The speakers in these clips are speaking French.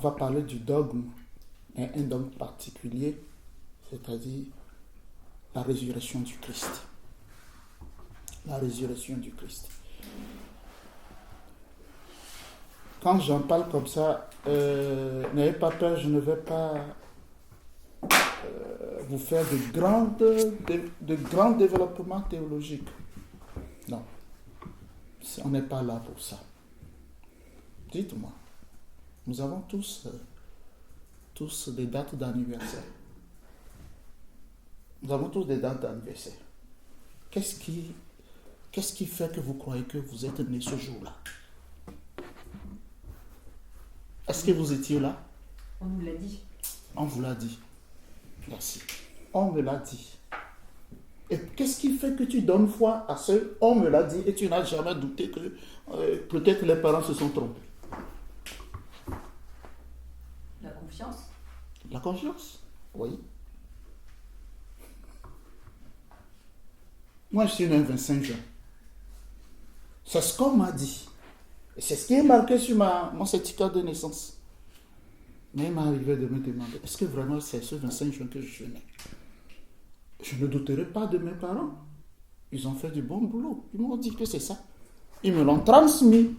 va parler du dogme, un dogme particulier, c'est-à-dire la résurrection du Christ. La résurrection du Christ. Quand j'en parle comme ça, n'ayez pas peur, je ne vais pas vous faire de grands développements théologiques. Non, on n'est pas là pour ça. Dites-moi, nous avons tous des dates d'anniversaire. Nous avons tous des dates d'anniversaire. Qu'est-ce qui fait que vous croyez que vous êtes né ce jour-là? Est-ce que vous étiez là? On nous l'a dit. On vous l'a dit. Merci. On me l'a dit. Et qu'est-ce qui fait que tu donnes foi à ce on me l'a dit et tu n'as jamais douté que peut-être les parents se sont trompés? La confiance. La confiance? Oui. Moi, je suis né le 25 juin. C'est ce qu'on m'a dit. Et c'est ce qui est marqué sur mon certificat de naissance. Mais il m'est arrivé de me demander, est-ce que vraiment c'est ce 25 juin que je suis né? Je ne douterai pas de mes parents. Ils ont fait du bon boulot. Ils m'ont dit que c'est ça. Ils me l'ont transmis.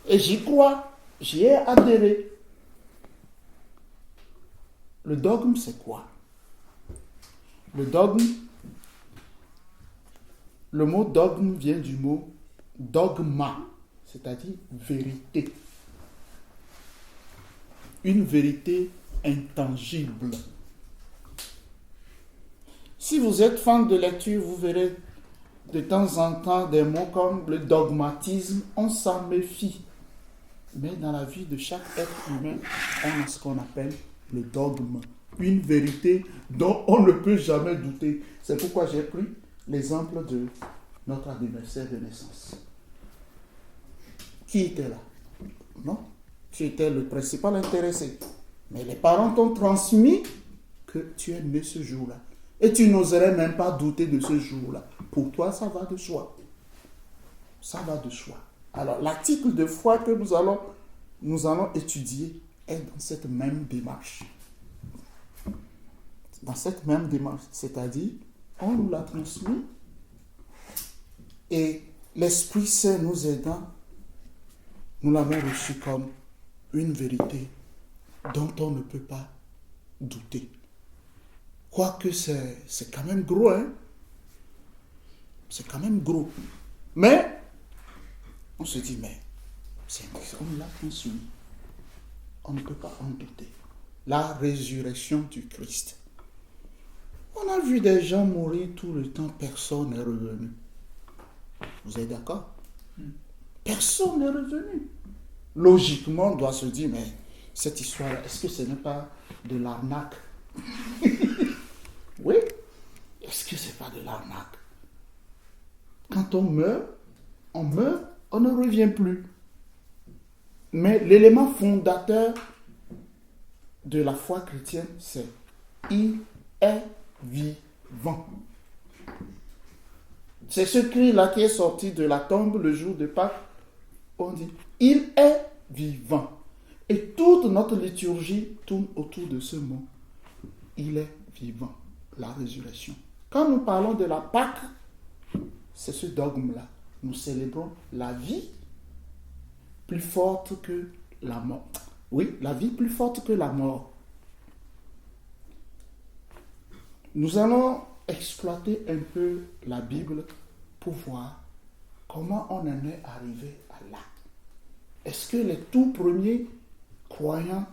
Et j'y crois. J'y ai adhéré. Le dogme, c'est quoi? Le dogme, le mot dogme vient du mot dogma, c'est-à-dire vérité. Une vérité intangible. Si vous êtes fan de lecture, vous verrez de temps en temps des mots comme le dogmatisme, on s'en méfie. Mais dans la vie de chaque être humain, on a ce qu'on appelle le dogme. Une vérité dont on ne peut jamais douter. C'est pourquoi j'ai pris l'exemple de notre anniversaire de naissance. Qui était là? Non? Tu étais le principal intéressé. Mais les parents t'ont transmis que tu es né ce jour-là. Et tu n'oserais même pas douter de ce jour-là. Pour toi, ça va de soi. Ça va de soi. Alors, l'article de foi que nous allons étudier est dans cette même démarche. Dans cette même démarche. C'est-à-dire, on nous l'a transmis et l'Esprit Saint nous aidant, nous l'avons reçu comme une vérité dont on ne peut pas douter. Quoique c'est quand même gros, hein? C'est quand même gros. Mais, on se dit, mais, on l'a transmis. On ne peut pas en douter. La résurrection du Christ. On a vu des gens mourir tout le temps, personne n'est revenu. Vous êtes d'accord? Personne n'est revenu. Logiquement, on doit se dire, mais cette histoire, est-ce que ce n'est pas de l'arnaque? Oui. Est-ce que ce n'est pas de l'arnaque? Quand on meurt, on ne revient plus. Mais l'élément fondateur de la foi chrétienne, c'est il est vivant. C'est ce cri-là qui est sorti de la tombe le jour de Pâques. On dit, il est vivant. Et toute notre liturgie tourne autour de ce mot. Il est vivant. La résurrection. Quand nous parlons de la Pâque, c'est ce dogme-là. Nous célébrons la vie plus forte que la mort. Oui, la vie plus forte que la mort. Nous allons exploiter un peu la Bible pour voir comment on en est arrivé à là. Est-ce que les tout premiers croyants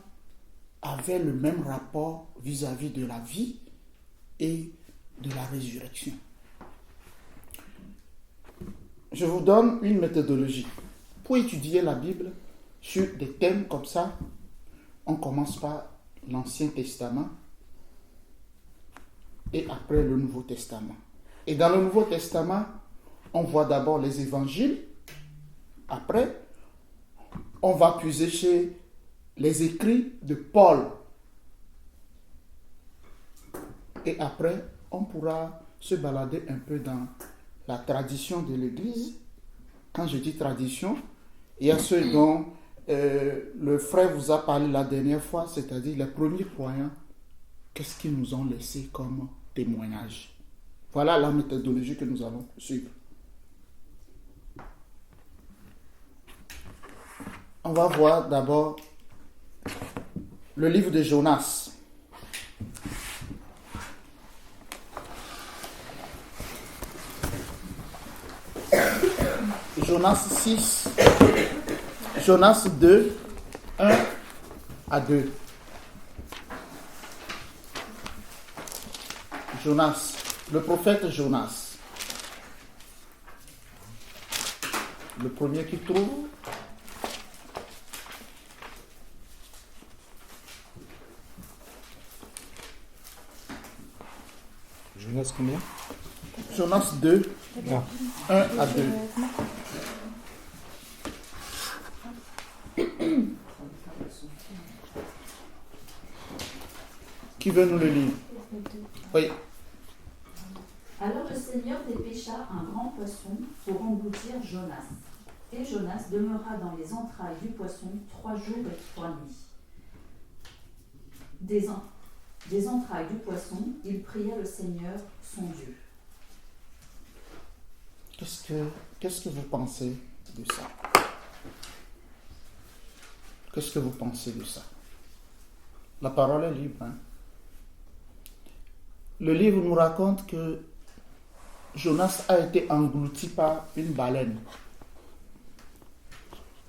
avaient le même rapport vis-à-vis de la vie et de la résurrection? Je vous donne une méthodologie. Pour étudier la Bible sur des thèmes comme ça, on commence par l'Ancien Testament et après le Nouveau Testament. Et dans le Nouveau Testament, on voit d'abord les évangiles. Après, on va puiser chez les écrits de Paul. Et après, on pourra se balader un peu dans la tradition de l'Église. Quand je dis tradition, il y a ceux dont le frère vous a parlé la dernière fois, c'est-à-dire les premiers croyants, qu'est-ce qu'ils nous ont laissé comme témoignage. Voilà la méthodologie que nous allons suivre. On va voir d'abord le livre de Jonas. Jonas 6, Jonas 2, 1 à 2. Jonas, le prophète Jonas. Le premier qui trouve. Jonas combien? Jonas 2, Ah. 1 à 2. Qui veut nous le lire? Oui. Alors le Seigneur dépêcha un grand poisson pour engloutir Jonas. Et Jonas demeura dans les entrailles du poisson 3 jours et 3 nuits. Des entrailles du poisson, il pria le Seigneur, son Dieu. Qu'est-ce que vous pensez de ça? Qu'est-ce que vous pensez de ça? La parole est libre. Hein? Le livre nous raconte que Jonas a été englouti par une baleine.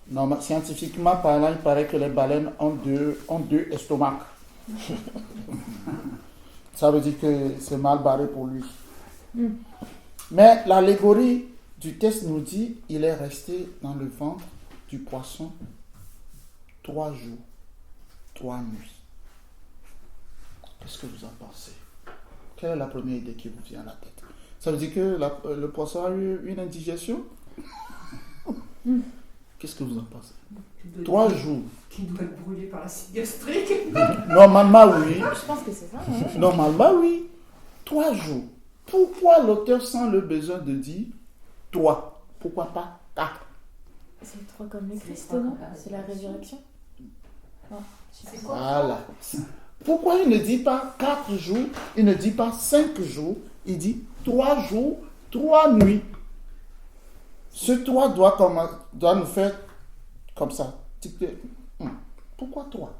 Non, scientifiquement parlant, il paraît que les baleines ont deux estomacs. Ça veut dire que c'est mal barré pour lui. Mais l'allégorie du texte nous dit qu'il est resté dans le ventre du poisson 3 jours, 3 nuits. Qu'est-ce que vous en pensez? Quelle est la première idée qui vous vient à la tête? Ça veut dire que le poisson a eu une indigestion? Qu'est-ce que vous en pensez? 3 jours. Qui doit être brûlé par l'acide gastrique. Normalement, oui. Je pense que c'est ça. Ouais. Normalement, oui. 3 jours. Pourquoi l'auteur sent le besoin de dire 3? Pourquoi pas 4? C'est 3 comme le C'est Christ, trois non? comme la C'est la résurrection. Non. C'est quoi? Voilà. Pourquoi il ne dit pas 4 jours, il ne dit pas 5 jours, il dit 3 jours, 3 nuits. Ce 3 doit nous faire comme ça. Pourquoi 3?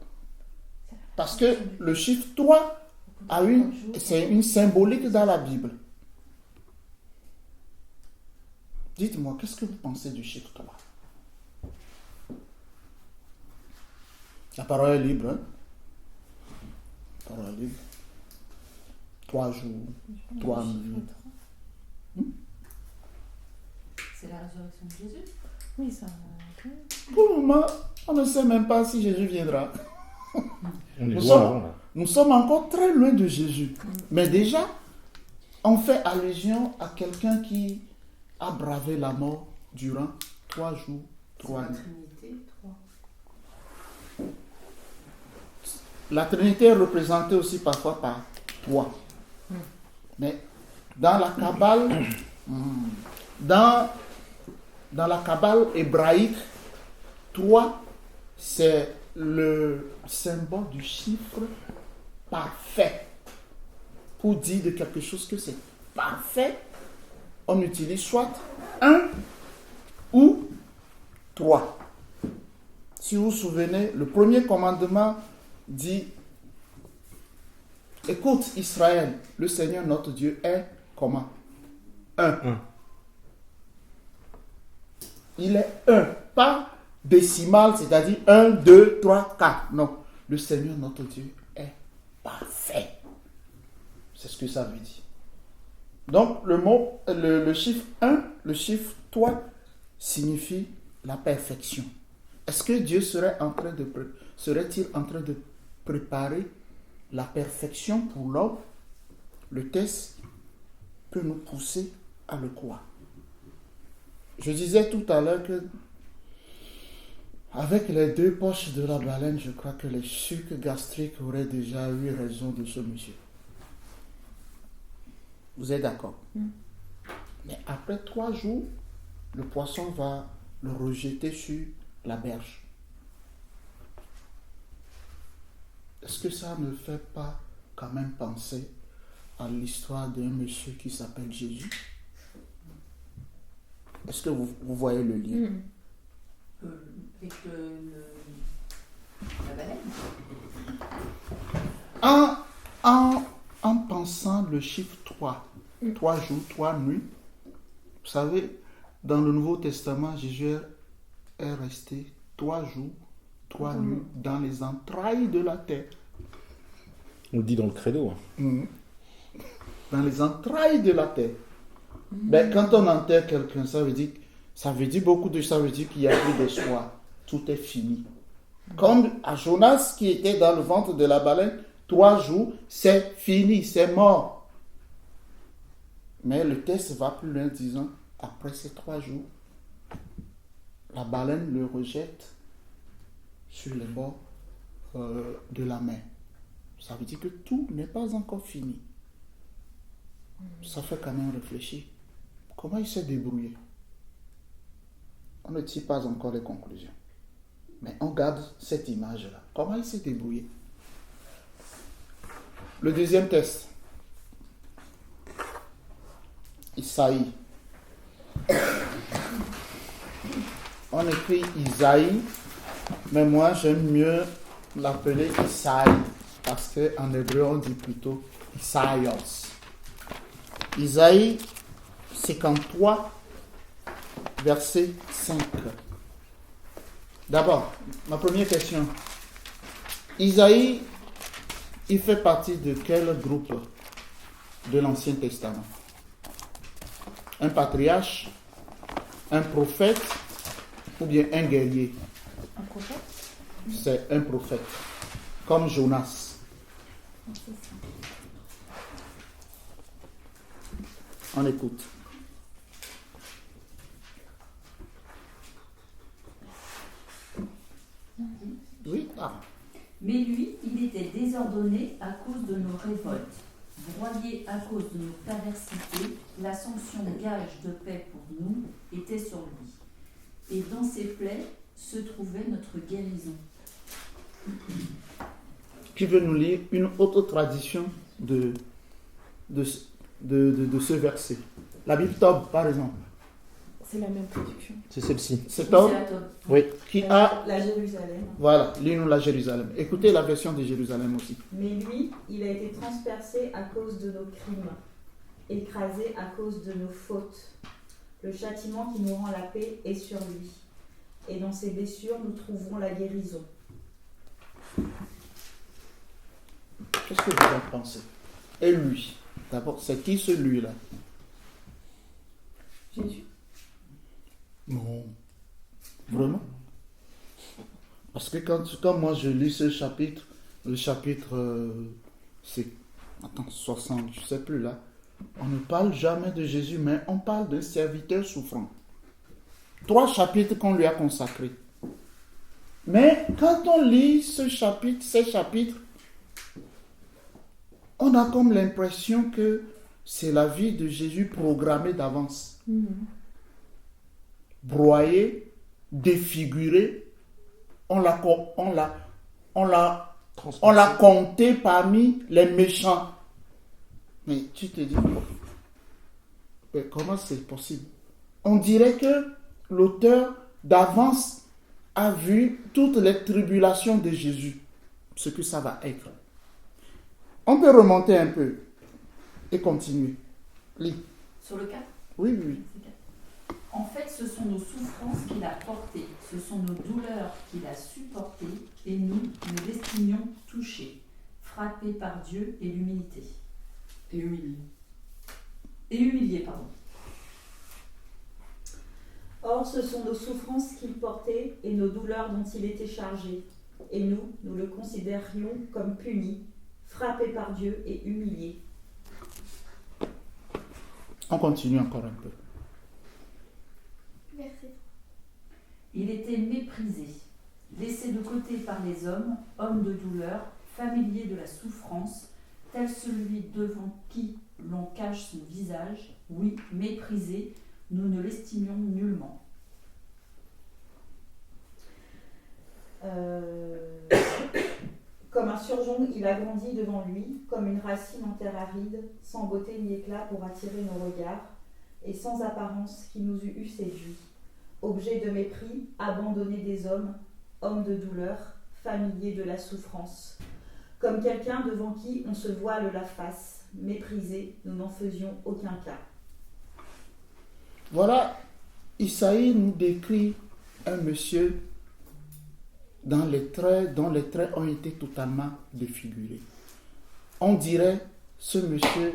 Parce que le chiffre 3 c'est une symbolique dans la Bible. Dites-moi, qu'est-ce que vous pensez du chiffre 3? La parole est libre. Hein? La parole est libre. 3 jours, 3 nuits. C'est la résurrection de Jésus. Oui, ça. Pour le moment, on ne sait même pas si Jésus viendra. On est Nous loin avant, là. Nous sommes encore très loin de Jésus. Mais déjà, on fait allusion à quelqu'un qui a bravé la mort durant 3 jours, 3 nuits. Trinité, 3. La Trinité est représentée aussi parfois par 3. Mais dans la Kabbale, dans la Kabbale hébraïque, 3, c'est le symbole du chiffre parfait. Pour dire de quelque chose que c'est parfait, on utilise soit 1 ou 3. Si vous vous souvenez, le premier commandement dit: écoute Israël, le Seigneur notre Dieu est comment? 1. Il est 1, pas décimal, c'est-à-dire 1, 2, 3, 4. Non, le Seigneur notre Dieu est parfait. C'est ce que ça veut dire. Donc le chiffre 1, le chiffre 3 signifie la perfection. Est-ce que Dieu serait-il en train de préparer la perfection pour l'homme? Le texte peut nous pousser à le croire. Je disais tout à l'heure que avec les 2 poches de la baleine, je crois que les sucs gastriques auraient déjà eu raison de ce monsieur. Vous êtes d'accord? Mais après 3 jours, le poisson va le rejeter sur la berge. est-ce que ça ne fait pas quand même penser à l'histoire d'un monsieur qui s'appelle Jésus? Est-ce que vous voyez le lien? Avec la baleine. En pensant le chiffre 3, 3 jours, 3 nuits, vous savez, dans le Nouveau Testament, Jésus est resté 3 jours, 3 nuits dans les entrailles de la terre. On le dit dans le credo. Dans les entrailles de la terre. Ben, quand on enterre quelqu'un, ça veut dire beaucoup de choses, ça veut dire qu'il n'y a plus d'espoir. Tout est fini. Comme à Jonas qui était dans le ventre de la baleine, 3 jours, c'est fini, c'est mort. Mais le texte va plus loin disant, après ces 3 jours, la baleine le rejette sur les bords de la mer. Ça veut dire que tout n'est pas encore fini. Ça fait quand même réfléchir. Comment il s'est débrouillé? On ne tire pas encore les conclusions. Mais on garde cette image-là. Comment il s'est débrouillé? Le deuxième test. Isaïe. On écrit Isaïe, mais moi j'aime mieux l'appeler Isaïe, parce qu'en hébreu on dit plutôt Isaïos. Isaïe 53, verset 5. D'abord, ma première question. Isaïe, il fait partie de quel groupe de l'Ancien Testament? Un patriarche, un prophète ou bien un guerrier? Un prophète? C'est un prophète, comme Jonas. C'est ça. On écoute. Oui, Mais lui, il était désordonné à cause de nos révoltes, broyé à cause de nos perversités. La sanction gage de paix pour nous était sur lui. Et dans ses plaies se trouvait notre guérison. Qui veut nous lire une autre tradition de ce verset? La Bible Tob, par exemple. C'est la même traduction. C'est celle-ci. C'est Oui, Tob c'est la Tob. Oui. Qui a... La Jérusalem. Voilà, lis-nous la Jérusalem. Écoutez la version de Jérusalem aussi. Mais lui, il a été transpercé à cause de nos crimes, écrasé à cause de nos fautes. Le châtiment qui nous rend la paix est sur lui. Et dans ses blessures, nous trouverons la guérison. Qu'est-ce que vous en pensez? Et lui? D'abord, c'est qui celui-là? Jésus. Non. Vraiment? Parce que quand moi je lis ce chapitre, le chapitre, c'est, 60, je ne sais plus là, on ne parle jamais de Jésus, mais on parle d'un serviteur souffrant. 3 chapitres qu'on lui a consacrés. Mais quand on lit ces chapitres, on a comme l'impression que c'est la vie de Jésus programmée d'avance. Broyé, défiguré, on l'a compté parmi les méchants. Mais tu te dis, mais comment c'est possible? On dirait que l'auteur d'avance a vu toutes les tribulations de Jésus, ce que ça va être. On peut remonter un peu et continuer. Lis. Sur le 4. Oui, oui, oui. En fait, ce sont nos souffrances qu'il a portées, ce sont nos douleurs qu'il a supportées, et nous l'estimions touché, frappé par Dieu et l'humilité. Et humilié, pardon. Or, ce sont nos souffrances qu'il portait et nos douleurs dont il était chargé. Et nous le considérions comme puni, frappé par Dieu et humilié. On continue encore un peu. Verset. Il était méprisé, laissé de côté par les hommes, homme de douleur, familier de la souffrance, tel celui devant qui l'on cache son visage, oui, méprisé, nous ne l'estimions nullement. Comme un surgeon, il a grandi devant lui, comme une racine en terre aride, sans beauté ni éclat pour attirer nos regards, et sans apparence qui nous eût séduits. Objet de mépris, abandonné des hommes, homme de douleur, familier de la souffrance. Comme quelqu'un devant qui on se voile la face, méprisé, nous n'en faisions aucun cas. Voilà, Isaïe nous décrit un monsieur dont les traits ont été totalement défigurés. On dirait, ce monsieur,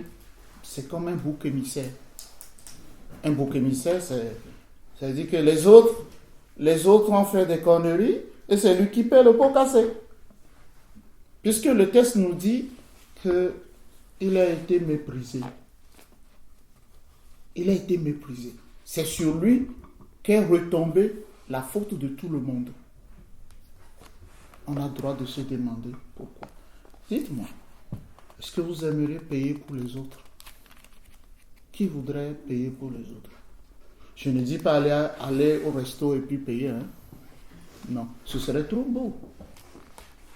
c'est comme un bouc émissaire. Un bouc émissaire, ça veut dire que les autres ont fait des conneries et c'est lui qui paie le pot cassé. Puisque le texte nous dit qu'il a été méprisé. Il a été méprisé. C'est sur lui qu'est retombée la faute de tout le monde. On a le droit de se demander pourquoi. Dites-moi, est-ce que vous aimeriez payer pour les autres? Qui voudrait payer pour les autres? Je ne dis pas aller au resto et puis payer. Hein? Non, ce serait trop beau.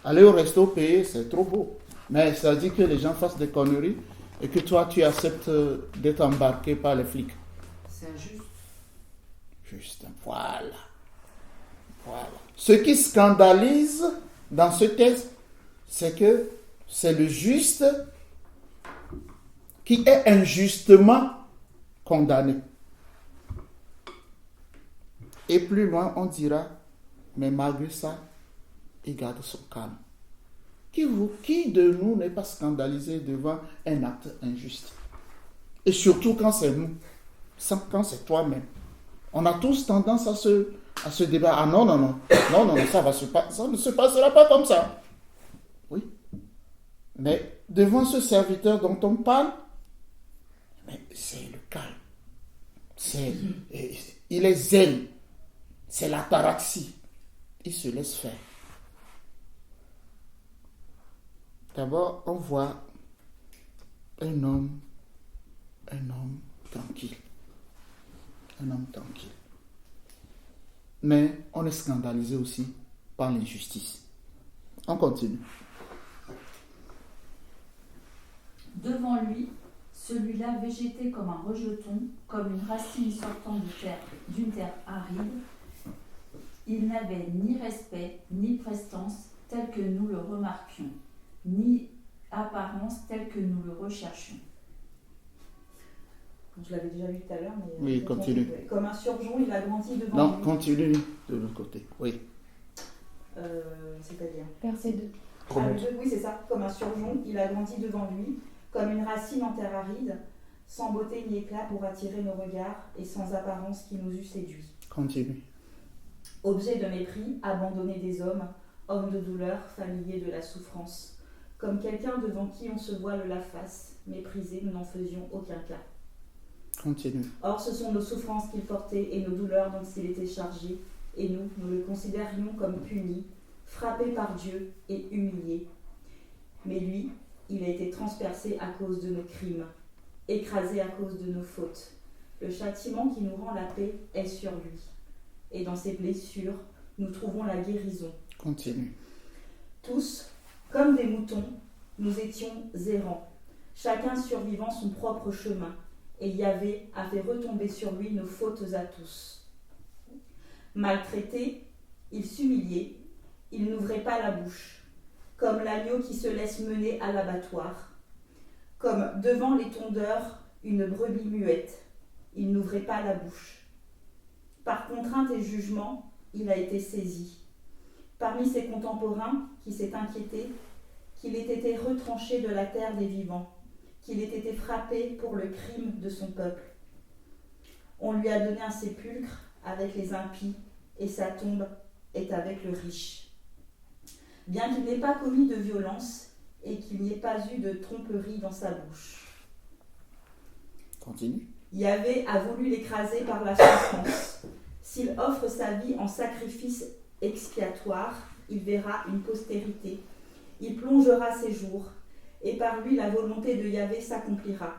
Aller au resto payer, c'est trop beau. Mais ça dit que les gens fassent des conneries et que toi, tu acceptes d'être embarqué par les flics. C'est injuste. Juste, voilà. Ce qui scandalise dans ce texte, c'est que c'est le juste qui est injustement condamné. Et plus loin, on dira, mais malgré ça, il garde son calme. Qui de nous n'est pas scandalisé devant un acte injuste? Et surtout quand c'est nous, quand c'est toi-même. On a tous tendance à se débattre. Ah non, ça ne se passera pas comme ça. Oui. Mais devant ce serviteur dont on parle, mais c'est le calme. Il est zen. C'est l'ataraxie. Il se laisse faire. D'abord, on voit un homme tranquille. Un homme tranquille. Mais on est scandalisé aussi par l'injustice. On continue. Devant lui, celui-là végétait comme un rejeton, comme une racine sortant d'une terre aride. Il n'avait ni respect, ni prestance, tel que nous le remarquions, ni apparence telle que nous le recherchions. Je l'avais déjà lu tout à l'heure, mais... Oui, continue. Comme un surgeon, il a grandi devant lui. Non, continue de l'autre côté. Oui. C'est-à-dire Verset 2. Oui, c'est ça. Comme un surgeon, il a grandi devant lui, comme une racine en terre aride, sans beauté ni éclat pour attirer nos regards et sans apparence qui nous eût séduits. Continue. Objet de mépris, abandonné des hommes, homme de douleur, familier de la souffrance. Comme quelqu'un devant qui on se voile la face, méprisé, nous n'en faisions aucun cas. Continue. Or, ce sont nos souffrances qu'il portait et nos douleurs dont il était chargé, et nous le considérions comme puni, frappé par Dieu et humilié. Mais lui, il a été transpercé à cause de nos crimes, écrasé à cause de nos fautes. Le châtiment qui nous rend la paix est sur lui, et dans ses blessures, nous trouvons la guérison. Continue. Tous, comme des moutons, nous étions errants, chacun survivant son propre chemin, et Yahvé a fait retomber sur lui nos fautes à tous. Maltraité, il s'humiliait, il n'ouvrait pas la bouche, comme l'agneau qui se laisse mener à l'abattoir, comme devant les tondeurs une brebis muette, il n'ouvrait pas la bouche. Par contrainte et jugement, il a été saisi. Parmi ses contemporains, qui s'est inquiété qu'il ait été retranché de la terre des vivants, qu'il ait été frappé pour le crime de son peuple. On lui a donné un sépulcre avec les impies, et sa tombe est avec le riche. Bien qu'il n'ait pas commis de violence, et qu'il n'y ait pas eu de tromperie dans sa bouche. Continue. Yahvé a voulu l'écraser par la souffrance. S'il offre sa vie en sacrifice expiatoire, il verra une postérité. Il plongera ses jours, et par lui la volonté de Yahvé s'accomplira.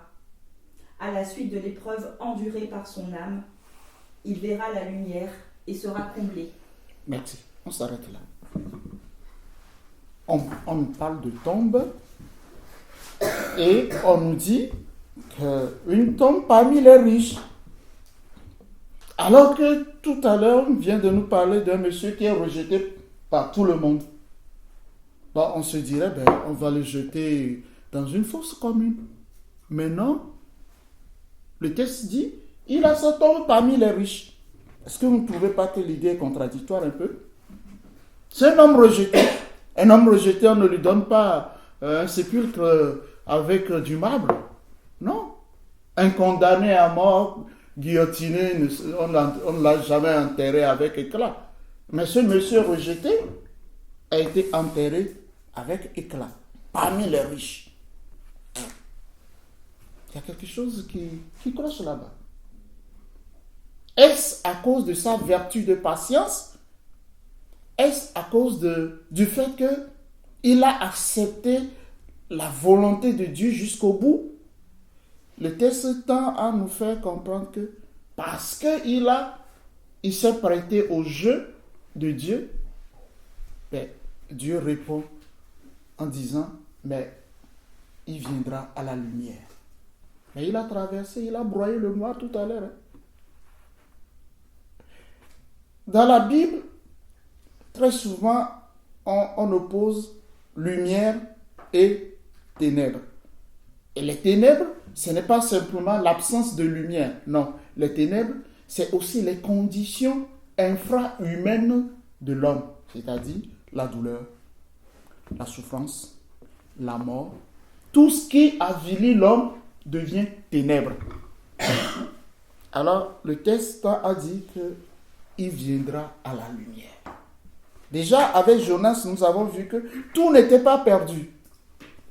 À la suite de l'épreuve endurée par son âme, il verra la lumière et sera comblé. Merci. On s'arrête là. on nous parle de tombe et on nous dit qu'une tombe parmi les riches. Alors que tout à l'heure, on vient de nous parler d'un monsieur qui est rejeté par tout le monde. Bon, on se dirait, on va le jeter dans une fosse commune. Mais non, le texte dit, il a sa tombe parmi les riches. Est-ce que vous ne trouvez pas que l'idée est contradictoire un peu? C'est un homme rejeté. Un homme rejeté, on ne lui donne pas un sépulcre avec du marbre. Non. Un condamné à mort, guillotiné, on ne l'a jamais enterré avec éclat. Mais ce monsieur rejeté a été enterré avec éclat, parmi les riches. Il y a quelque chose qui cloche là-bas. Est-ce à cause de sa vertu de patience? Est-ce à cause du fait qu'il a accepté la volonté de Dieu jusqu'au bout? Le texte tend à nous faire comprendre que parce qu'il s'est prêté au jeu de Dieu, Dieu répond en disant, mais il viendra à la lumière. Mais il a traversé, il a broyé le noir tout à l'heure. Dans la Bible, très souvent, on oppose lumière et ténèbres. Et les ténèbres, ce n'est pas simplement l'absence de lumière. Non, les ténèbres, c'est aussi les conditions infra-humaines de l'homme. C'est-à-dire la douleur, la souffrance, la mort. Tout ce qui avilit l'homme devient ténèbres. Alors, le texte a dit qu'il viendra à la lumière. Déjà, avec Jonas, nous avons vu que tout n'était pas perdu.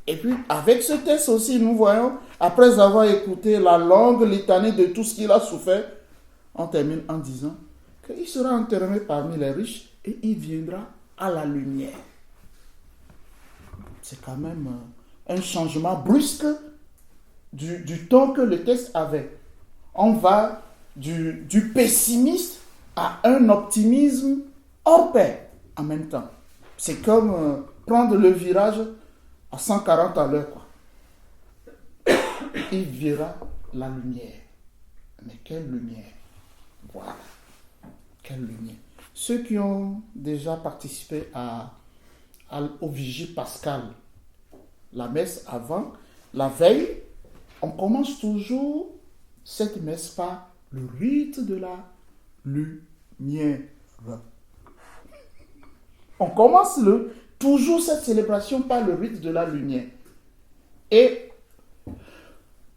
Et puis, avec ce texte aussi, nous voyons, après avoir écouté la longue litanie de tout ce qu'il a souffert, on termine en disant qu'il sera enterré parmi les riches et il viendra à la lumière. C'est quand même un changement brusque du ton que le texte avait. On va du pessimiste à un optimisme hors pair en même temps. C'est comme prendre le virage à 140 à l'heure, quoi. Il verra la lumière. Mais quelle lumière! Voilà. Quelle lumière! Ceux qui ont déjà participé au Vigie Pascal, la messe avant, la veille, on commence toujours cette messe par le rite de la lumière. On commence toujours cette célébration par le rite de la lumière. Et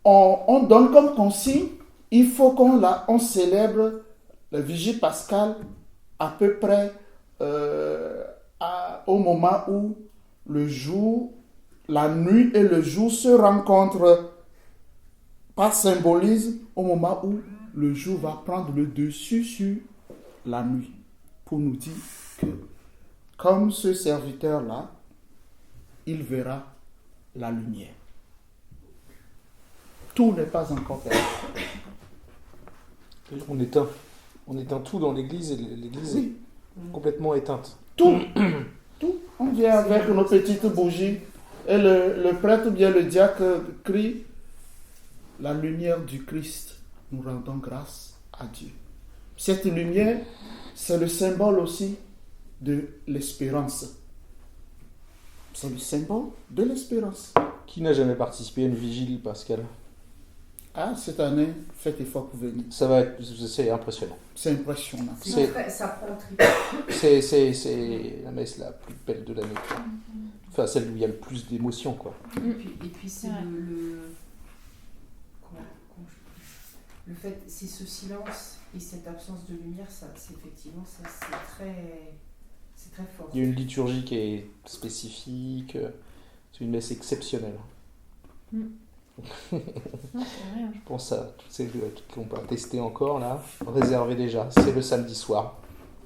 on donne comme consigne, il faut qu'on célèbre le Vigie Pascal à peu près au moment où le jour, la nuit et le jour se rencontrent. Par symbolisme, au moment où le jour va prendre le dessus sur la nuit. Pour nous dire que, comme ce serviteur-là, il verra la lumière. Tout n'est pas encore perdu. On éteint tout dans l'église et l'église est complètement éteinte. Tout. On vient avec nos petites bougies et le prêtre ou bien le diacre crie: la lumière du Christ, nous rendons grâce à Dieu. Cette lumière, c'est le symbole aussi de l'espérance. C'est le symbole de l'espérance. Qui n'a jamais participé à une vigile, Pascal? Ah, cette année, faites effort pour venir. C'est impressionnant. C'est impressionnant. Ça prend le triple. C'est la messe la plus belle de l'année. Enfin, celle où il y a le plus d'émotions, quoi. Et puis c'est le fait, c'est ce silence et cette absence de lumière, c'est effectivement, c'est très fort. Il y a une liturgie qui est spécifique. C'est une messe exceptionnelle. Non, c'est rien. Je pense à toutes celles qui n'ont pas testé encore, là. Réservez déjà. C'est le samedi soir,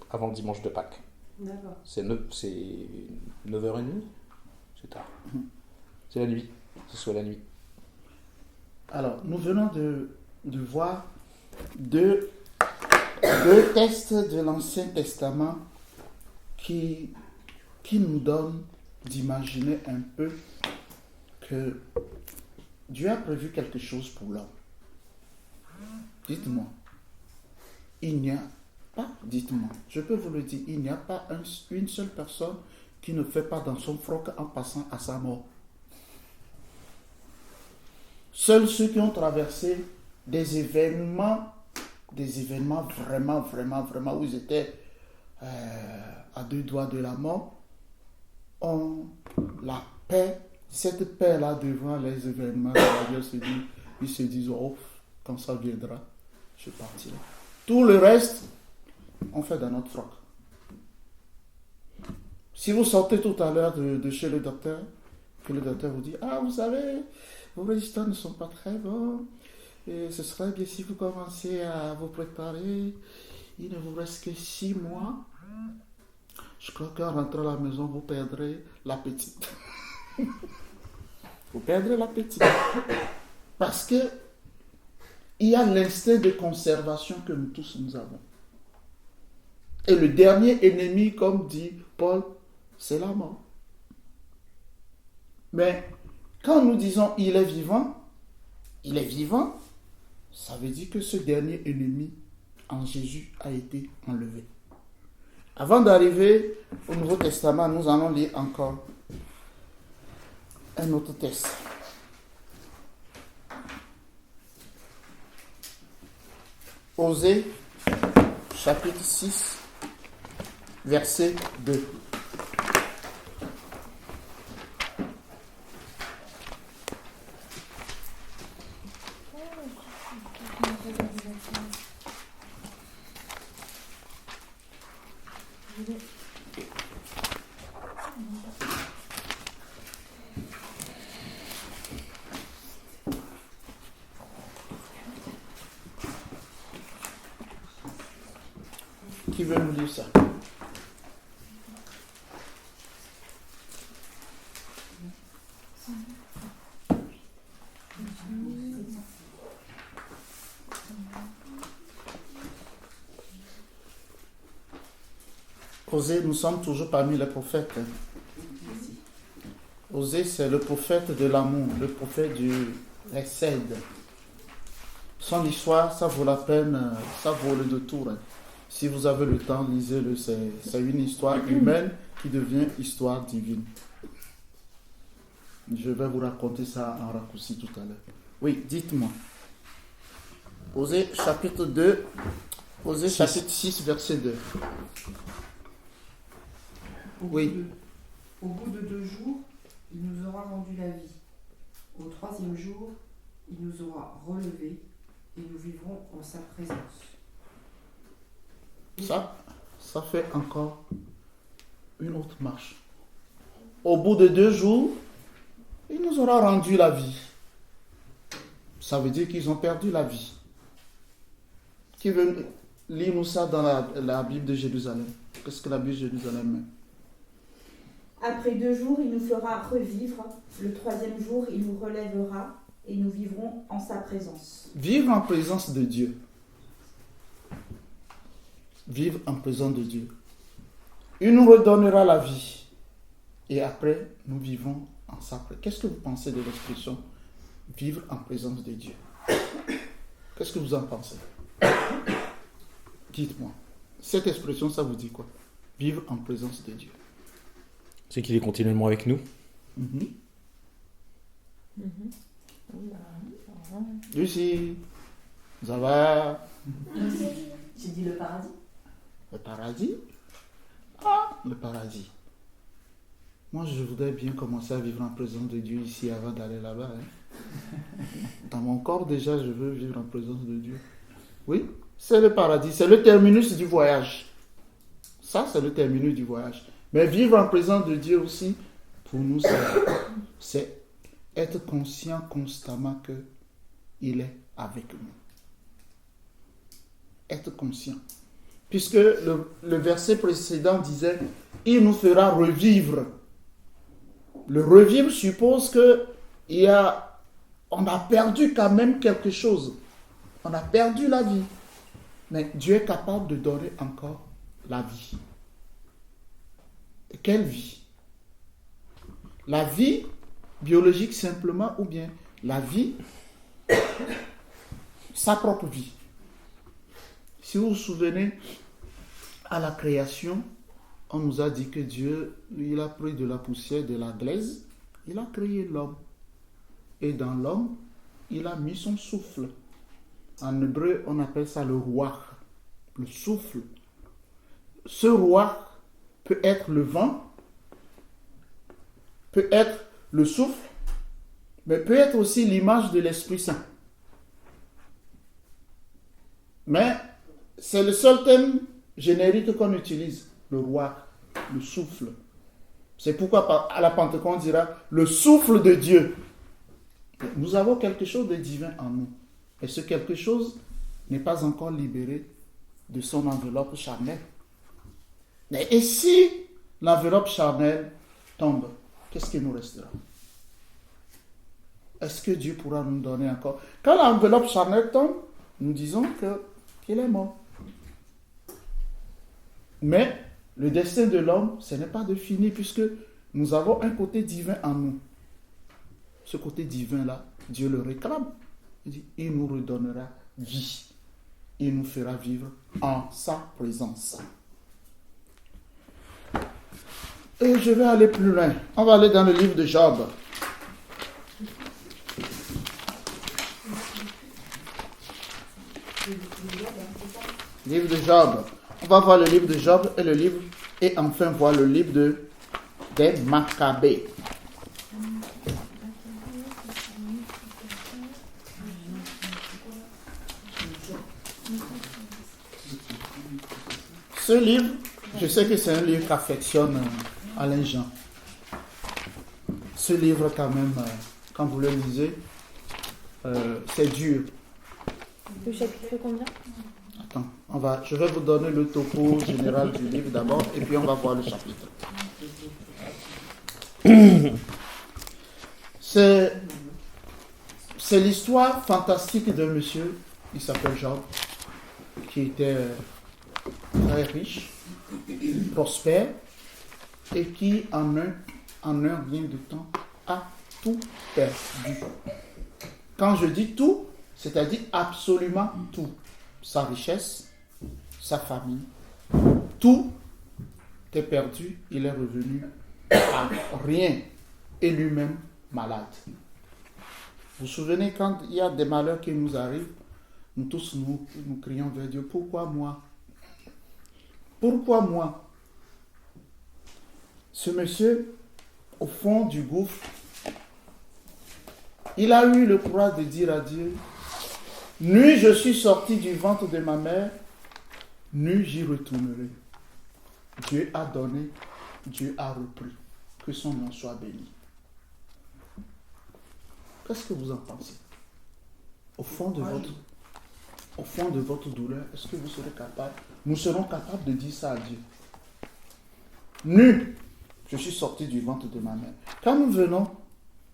avant le dimanche de Pâques. D'accord. C'est 9h30. C'est tard. C'est la nuit. Ce soit la nuit. Alors, nous venons de voir deux textes de l'Ancien Testament qui nous donnent d'imaginer un peu que Dieu a prévu quelque chose pour l'homme. Dites-moi, il n'y a pas, dites-moi, je peux vous le dire, il n'y a pas une seule personne qui ne fait pas dans son froc en passant à sa mort. Seuls ceux qui ont traversé des événements vraiment, vraiment, vraiment, où ils étaient à 2 doigts de la mort, ont la paix, cette paix-là devant les événements de la vie, ils se disent, oh, quand ça viendra, je partirai. Tout le reste, on fait dans notre froc. Si vous sortez tout à l'heure de chez le docteur, que le docteur vous dit, ah, vous savez, vos résultats ne sont pas très bons, et ce serait bien si vous commencez à vous préparer, il ne vous reste que 6 mois, je crois qu'en rentrant à la maison, vous perdrez l'appétit. Vous perdrez l'appétit. Parce que il y a l'instinct de conservation que nous tous nous avons. Et le dernier ennemi, comme dit Paul, c'est la mort. Mais quand nous disons il est vivant, ça veut dire que ce dernier ennemi en Jésus a été enlevé. Avant d'arriver au Nouveau Testament, nous allons lire encore un autre texte. Osée, chapitre 6, verset 2. Qui veut nous lire ça? Osée, nous sommes toujours parmi les prophètes. Osée, c'est le prophète de l'amour, le prophète du Hesed. Son histoire, ça vaut la peine, ça vaut le détour. Si vous avez le temps, lisez-le. C'est une histoire humaine qui devient histoire divine. Je vais vous raconter ça en raccourci tout à l'heure. Oui, dites-moi. Osée chapitre 2, Osée chapitre 6, verset 2. Oui. Au bout de 2 jours, il nous aura rendu la vie. Au 3e jour, il nous aura relevés et nous vivrons en sa présence. Ça fait encore une autre marche. Au bout de 2 jours, il nous aura rendu la vie. Ça veut dire qu'ils ont perdu la vie. Qui veut lire nous ça dans la Bible de Jérusalem? Qu'est-ce que la Bible de Jérusalem met? Après 2 jours, il nous fera revivre. Le 3e jour, il nous relèvera et nous vivrons en sa présence. Vivre en présence de Dieu. Vivre en présence de Dieu. Il nous redonnera la vie. Et après, nous vivons en sa présence. Qu'est-ce que vous pensez de l'expression vivre en présence de Dieu? Qu'est-ce que vous en pensez? Dites-moi. Cette expression, ça vous dit quoi? Vivre en présence de Dieu. C'est qu'il est continuellement avec nous. Lucie, ça va? J'ai dit le paradis. Le paradis? Ah, le paradis. Moi, je voudrais bien commencer à vivre en présence de Dieu ici avant d'aller là-bas. Dans mon corps, déjà, je veux vivre en présence de Dieu. Oui, c'est le paradis. C'est le terminus du voyage. Ça, c'est le terminus du voyage. Mais vivre en présence de Dieu aussi, pour nous, c'est être conscient constamment qu'il est avec nous. Être conscient. Puisque le verset précédent disait, il nous fera revivre. Le revivre suppose on a perdu quand même quelque chose. On a perdu la vie. Mais Dieu est capable de donner encore la vie. Et quelle vie? La vie biologique simplement ou bien la vie, sa propre vie. Si vous vous souvenez, à la création, on nous a dit que Dieu, il a pris de la poussière, de la glaise, il a créé l'homme. Et dans l'homme, il a mis son souffle. En hébreu, on appelle ça le ruach, le souffle. Ce ruach peut être le vent, peut être le souffle, mais peut être aussi l'image de l'Esprit Saint. Mais c'est le seul terme générique qu'on utilise, le ruach, le souffle. C'est pourquoi à la Pentecôte on dira le souffle de Dieu. Nous avons quelque chose de divin en nous. Et ce quelque chose n'est pas encore libéré de son enveloppe charnelle. Et si l'enveloppe charnelle tombe, qu'est-ce qui nous restera? Est-ce que Dieu pourra nous donner encore? Quand l'enveloppe charnelle tombe, nous disons qu'il est mort. Mais le destin de l'homme, ce n'est pas de finir puisque nous avons un côté divin en nous. Ce côté divin-là, Dieu le réclame. Il dit, il nous redonnera vie. Il nous fera vivre en sa présence. Et je vais aller plus loin. On va aller dans le livre de Job. Livre de Job. On va voir le livre de Job et enfin voir le livre des Maccabées. Ce livre, je sais que c'est un livre qu'affectionne Alain Jean. Ce livre, quand même, quand vous le lisez, c'est dur. Le chapitre combien? Attends, je vais vous donner le topo général du livre d'abord, et puis on va voir le chapitre. C'est l'histoire fantastique d'un monsieur, il s'appelle Job, qui était très riche, prospère, et qui en un rien de temps a tout perdu. Quand je dis tout, c'est-à-dire absolument tout. Sa richesse, sa famille, tout est perdu, il est revenu à rien, et lui-même malade. Vous vous souvenez, quand il y a des malheurs qui nous arrivent, nous tous nous crions vers Dieu, pourquoi moi? Pourquoi moi? Ce monsieur, au fond du gouffre, il a eu le courage de dire à Dieu, nu je suis sorti du ventre de ma mère, nu j'y retournerai. Dieu a donné, Dieu a repris. Que son nom soit béni. Qu'est-ce que vous en pensez? Au fond de votre douleur, est-ce que vous serez capable, nous serons capables de dire ça à Dieu? Nu, je suis sorti du ventre de ma mère. Quand nous venons,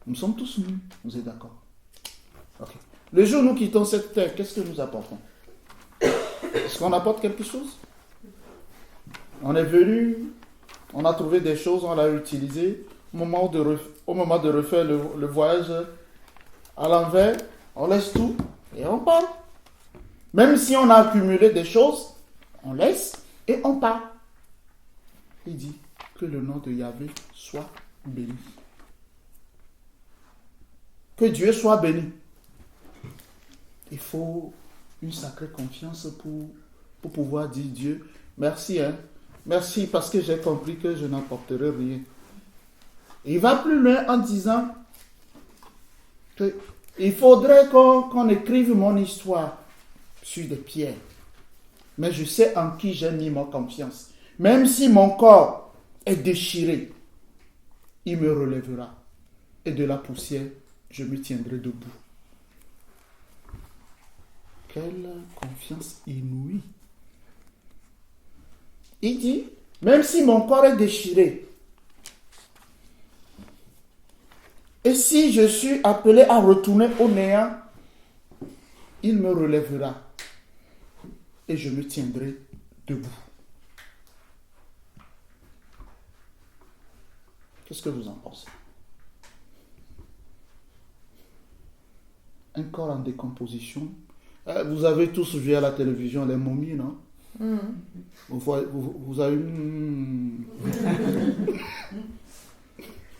nous sommes tous nus. Vous êtes d'accord? Ok. Le jour où nous quittons cette terre, qu'est-ce que nous apportons? Est-ce qu'on apporte quelque chose? On est venu, on a trouvé des choses, on l'a utilisé. Au moment de refaire le voyage à l'envers, on laisse tout et on part. Même si on a accumulé des choses, on laisse et on part. Il dit que le nom de Yahvé soit béni. Que Dieu soit béni. Il faut une sacrée confiance pour pouvoir dire Dieu, merci, merci parce que j'ai compris que je n'apporterai rien. Il va plus loin en disant qu'il faudrait qu'on écrive mon histoire sur des pierres. Mais je sais en qui j'ai mis ma confiance. Même si mon corps est déchiré, il me relèvera. Et de la poussière, je me tiendrai debout. Quelle confiance inouïe. Il dit, même si mon corps est déchiré, et si je suis appelé à retourner au néant, il me relèvera et je me tiendrai debout. Qu'est-ce que vous en pensez? un corps en décomposition. Vous avez tous vu à la télévision les momies, non? Vous avez...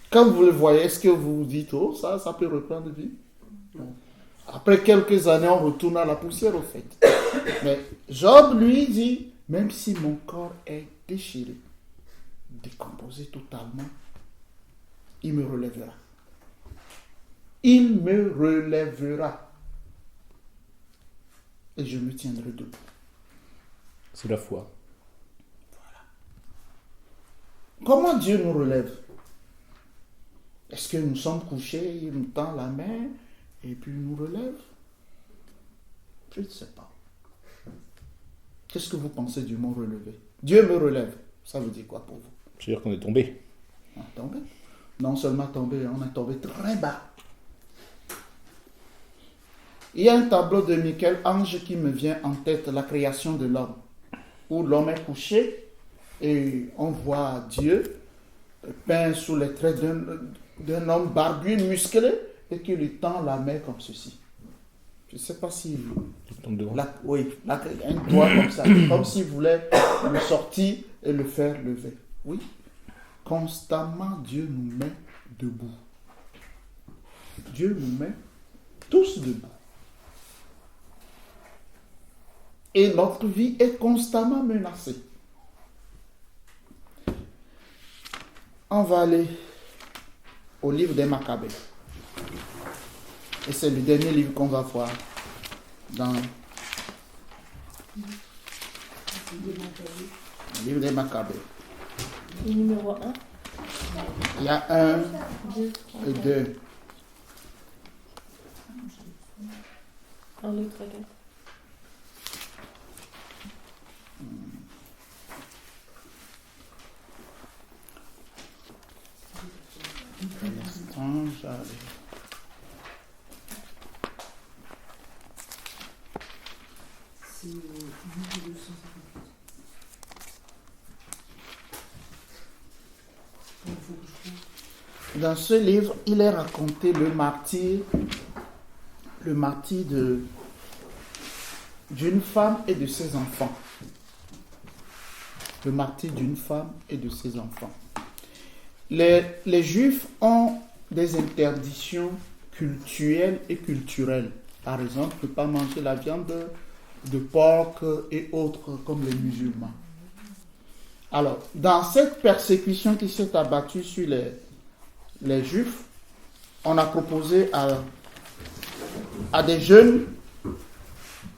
Quand vous le voyez, est-ce que vous vous dites, oh, ça peut reprendre vie? Non. Après quelques années, on retourne à la poussière, au fait. Mais Job, lui, dit, même si mon corps est déchiré, décomposé totalement, il me relèvera. Il me relèvera. Et je me tiendrai debout. C'est la foi. Comment Dieu nous relève? Est-ce que nous sommes couchés, il nous tend la main et puis il nous relève? Je ne sais pas. Qu'est-ce que vous pensez du mot relever? Dieu me relève. Ça veut dire quoi pour vous? C'est-à-dire qu'on est tombé. On est tombé. Non seulement tombé, on est tombé très bas. Il y a un tableau de Michel-Ange qui me vient en tête, la création de l'homme, où l'homme est couché et on voit Dieu peint sous les traits d'un homme barbu, musclé, et qui lui tend la main comme ceci. Je ne sais pas si... Oui, un doigt comme ça, comme s'il voulait le sortir et le faire lever. Oui, constamment Dieu nous met debout. Dieu nous met tous debout. Et notre vie est constamment menacée. On va aller au livre des Maccabées. Et c'est le dernier livre qu'on va voir dans le livre des Maccabées. Le numéro 1. Il y a 1 2. et 2. 1, 2, 3, 4. C'est 1258. Il faut que je trouve. Dans ce livre, il est raconté le martyre d'une femme et de ses enfants. Le martyre d'une femme et de ses enfants. Les Juifs ont des interdictions cultuelles et culturelles. Par exemple, ne pas manger la viande de porc et autres comme les musulmans. Alors, dans cette persécution qui s'est abattue sur les Juifs, on a proposé à des jeunes,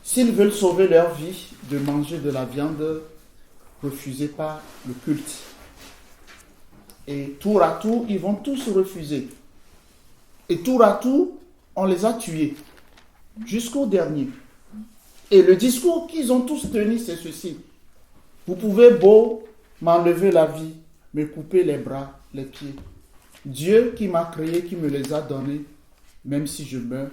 s'ils veulent sauver leur vie, de manger de la viande refusée par le culte. Et tour à tour, ils vont tous refuser. Et tour à tour, on les a tués, jusqu'au dernier. Et le discours qu'ils ont tous tenu, c'est ceci. Vous pouvez beau m'enlever la vie, me couper les bras, les pieds. Dieu qui m'a créé, qui me les a donnés, même si je meurs,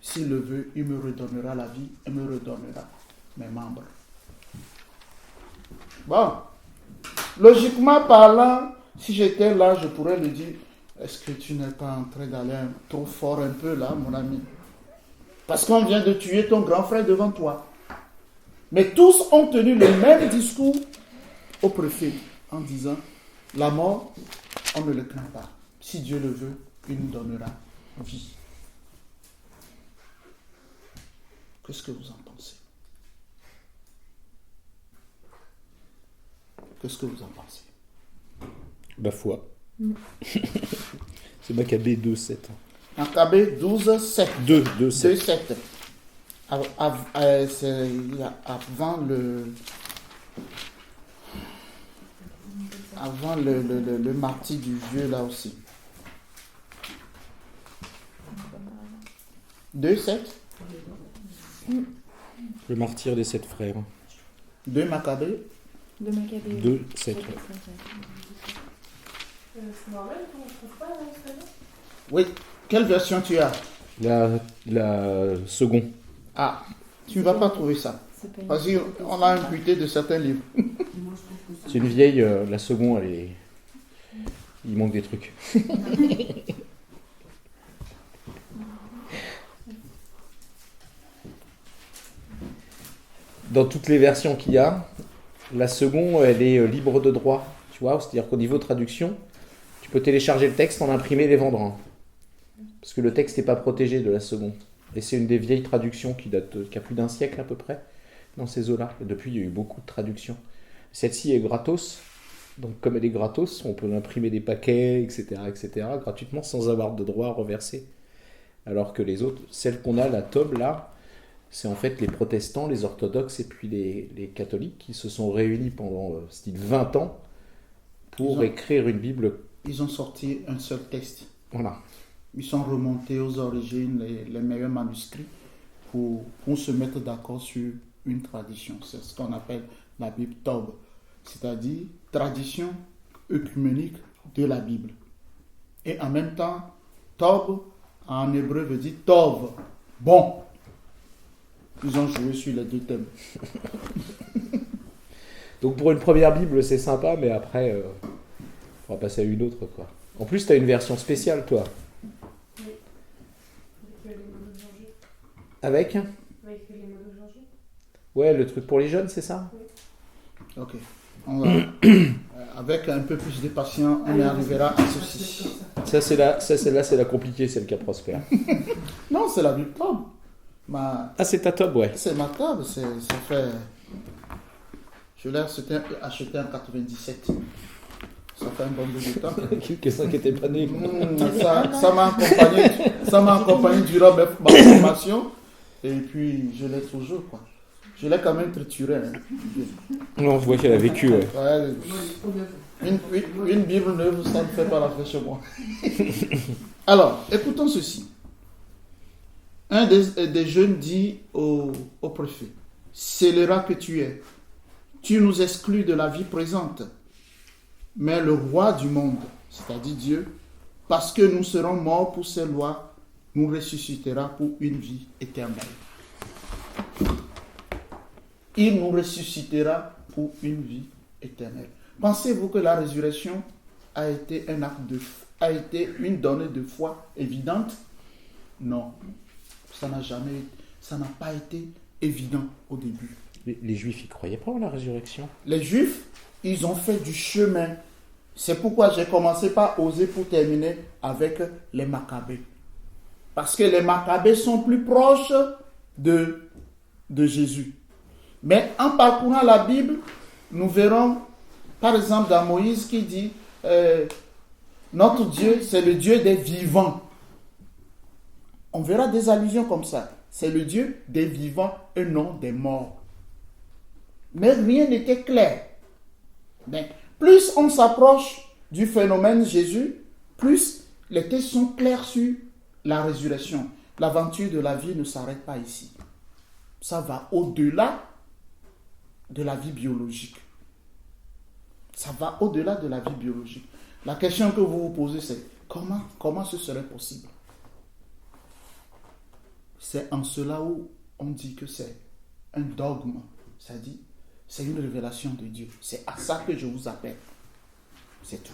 s'il le veut, il me redonnera la vie et me redonnera mes membres. Bon, logiquement parlant, si j'étais là, je pourrais lui dire, est-ce que tu n'es pas en train d'aller trop fort un peu là, mon ami? Parce qu'on vient de tuer ton grand frère devant toi. Mais tous ont tenu le même discours au préfet en disant, la mort, on ne le craint pas. Si Dieu le veut, il nous donnera vie. Qu'est-ce que vous en pensez? Qu'est-ce que vous en pensez? La foi. C'est Maccabée 2, 7. Maccabée 12, 7. 2, 7. 2, 7. C'est avant le martyre du vieux là aussi. 2, 7. Le martyr des 7 frères. 2 Maccabée. 2 Maccabées. 2, 7. C'est normal qu'on ne trouve pas dans ce cas-là? Oui. Quelle version tu as? La seconde. Ah, tu ne vas pas trouver ça. Parce qu'on a imputé de certains livres. C'est une vieille, la seconde, elle est... Il manque des trucs. dans toutes les versions qu'il y a, la seconde, elle est libre de droit. Tu vois, c'est-à-dire qu'au niveau traduction, tu peux télécharger le texte, en imprimer et les vendre. Hein. Parce que le texte n'est pas protégé de la seconde. Et c'est une des vieilles traductions qui a plus d'un siècle à peu près, dans ces eaux-là. Et depuis, il y a eu beaucoup de traductions. Celle-ci est gratos. Donc comme elle est gratos, on peut imprimer des paquets, etc., gratuitement, sans avoir de droit à reverser. Alors que les autres, celle qu'on a, la Tob, là, c'est en fait les protestants, les orthodoxes et puis les catholiques qui se sont réunis pendant 20 ans pour écrire une Bible. Ils ont sorti un seul texte. Voilà. Ils sont remontés aux origines, les meilleurs manuscrits, pour se mettre d'accord sur une tradition. C'est ce qu'on appelle la Bible Tob, c'est-à-dire tradition œcuménique de la Bible. Et en même temps, Tob, en hébreu, veut dire Tov, bon. Ils ont joué sur les deux thèmes. Donc pour une première Bible, c'est sympa, mais après, on va passer à une autre, quoi. En plus, tu as une version spéciale, toi. Oui. Avec les mots de Georgie. Avec Avec les mots de Georgie. Ouais, le truc pour les jeunes, c'est ça? Ok. On va, avec un peu plus de patience, on y arrivera à ceci. Celle-là, c'est la compliquée, celle qui prospère. Non, c'est la Bible Tob. Ah, c'est ta Tob, ouais. C'est ma table, ça fait... Je l'ai acheté en 97. Ça fait un bon bout de temps. Quelqu'un qui n'était pas né. Ça m'a accompagné durant ma formation. Et puis, je l'ai toujours, quoi. Je l'ai quand même trituré. Hein. Non, on voit qu'elle a vécu, ouais. Une Bible neuve, ça ne fait pas l'affaire chez moi. Alors, écoutons ceci. Un des jeunes dit au préfet, « Scélérat que tu es, tu nous exclus de la vie présente, mais le roi du monde, c'est-à-dire Dieu, parce que nous serons morts pour ses lois, nous ressuscitera pour une vie éternelle. » Il nous ressuscitera pour une vie éternelle. Pensez-vous que la résurrection a été une donnée de foi évidente? Non. Ça n'a pas été évident au début. Les Juifs, ils ne croyaient pas en la résurrection. Les Juifs, ils ont fait du chemin. C'est pourquoi j'ai commencé par oser pour terminer avec les Maccabées. Parce que les Maccabées sont plus proches de Jésus. Mais en parcourant la Bible, nous verrons, par exemple, dans Moïse qui dit notre Dieu, c'est le Dieu des vivants. On verra des allusions comme ça. C'est le Dieu des vivants et non des morts. Mais rien n'était clair. Mais plus on s'approche du phénomène Jésus, plus les textes sont clairs sur la résurrection. L'aventure de la vie ne s'arrête pas ici. Ça va au-delà de la vie biologique. Ça va au-delà de la vie biologique. La question que vous vous posez, c'est comment ce serait possible? C'est en cela où on dit que c'est un dogme. C'est-à-dire, c'est une révélation de Dieu. C'est à ça que je vous appelle. C'est tout.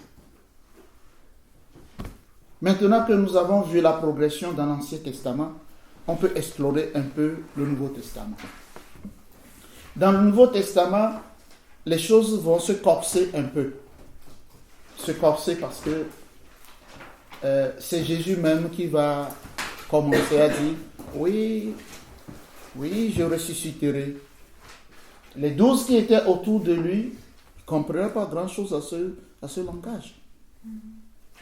Maintenant que nous avons vu la progression dans l'Ancien Testament, on peut explorer un peu le Nouveau Testament. Dans le Nouveau Testament, les choses vont se corser un peu. Se corser parce que c'est Jésus même qui va commencer à dire « Oui, je ressusciterai ». Les 12 qui étaient autour de lui ne comprenaient pas grand-chose à ce langage.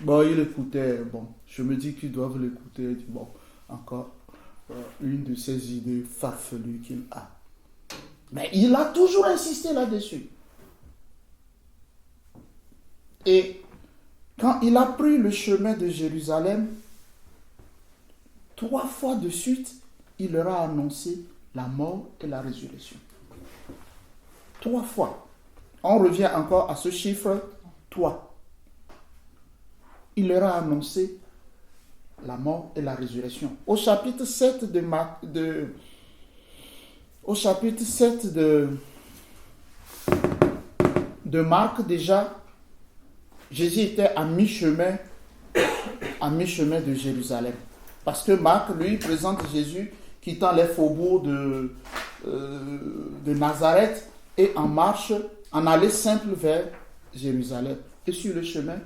Bon, il écoutait. Bon, je me dis qu'ils doivent l'écouter. Bon, encore une de ces idées farfelues qu'il a. Mais il a toujours insisté là-dessus. Et quand il a pris le chemin de Jérusalem, 3 fois de suite, il leur a annoncé la mort et la résurrection. 3 fois. On revient encore à ce chiffre 3. Il leur a annoncé la mort et la résurrection. Au chapitre 7 de Marc, déjà, Jésus était à mi-chemin de Jérusalem. Parce que Marc, lui, présente Jésus quittant les faubourgs de Nazareth et en marche, en allée simple vers Jérusalem. Et sur le chemin,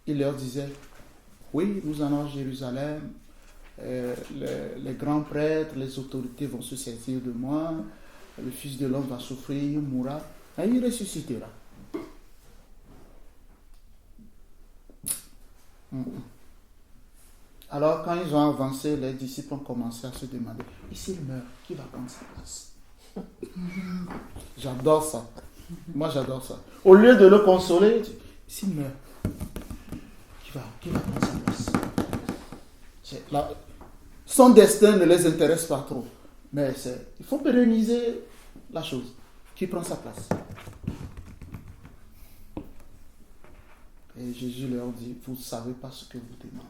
il leur disait, oui, nous allons à Jérusalem, les grands prêtres, les autorités vont se saisir de moi, le Fils de l'homme va souffrir, mourra, et il ressuscitera. Alors, quand ils ont avancé, les disciples ont commencé à se demander, et s'il meurt, qui va prendre sa place? J'adore ça. Moi, j'adore ça. Au lieu de le consoler, s'il meurt, qui va prendre sa place? Son destin ne les intéresse pas trop. Mais il faut pérenniser la chose. Qui prend sa place? Et Jésus leur dit, vous ne savez pas ce que vous demandez.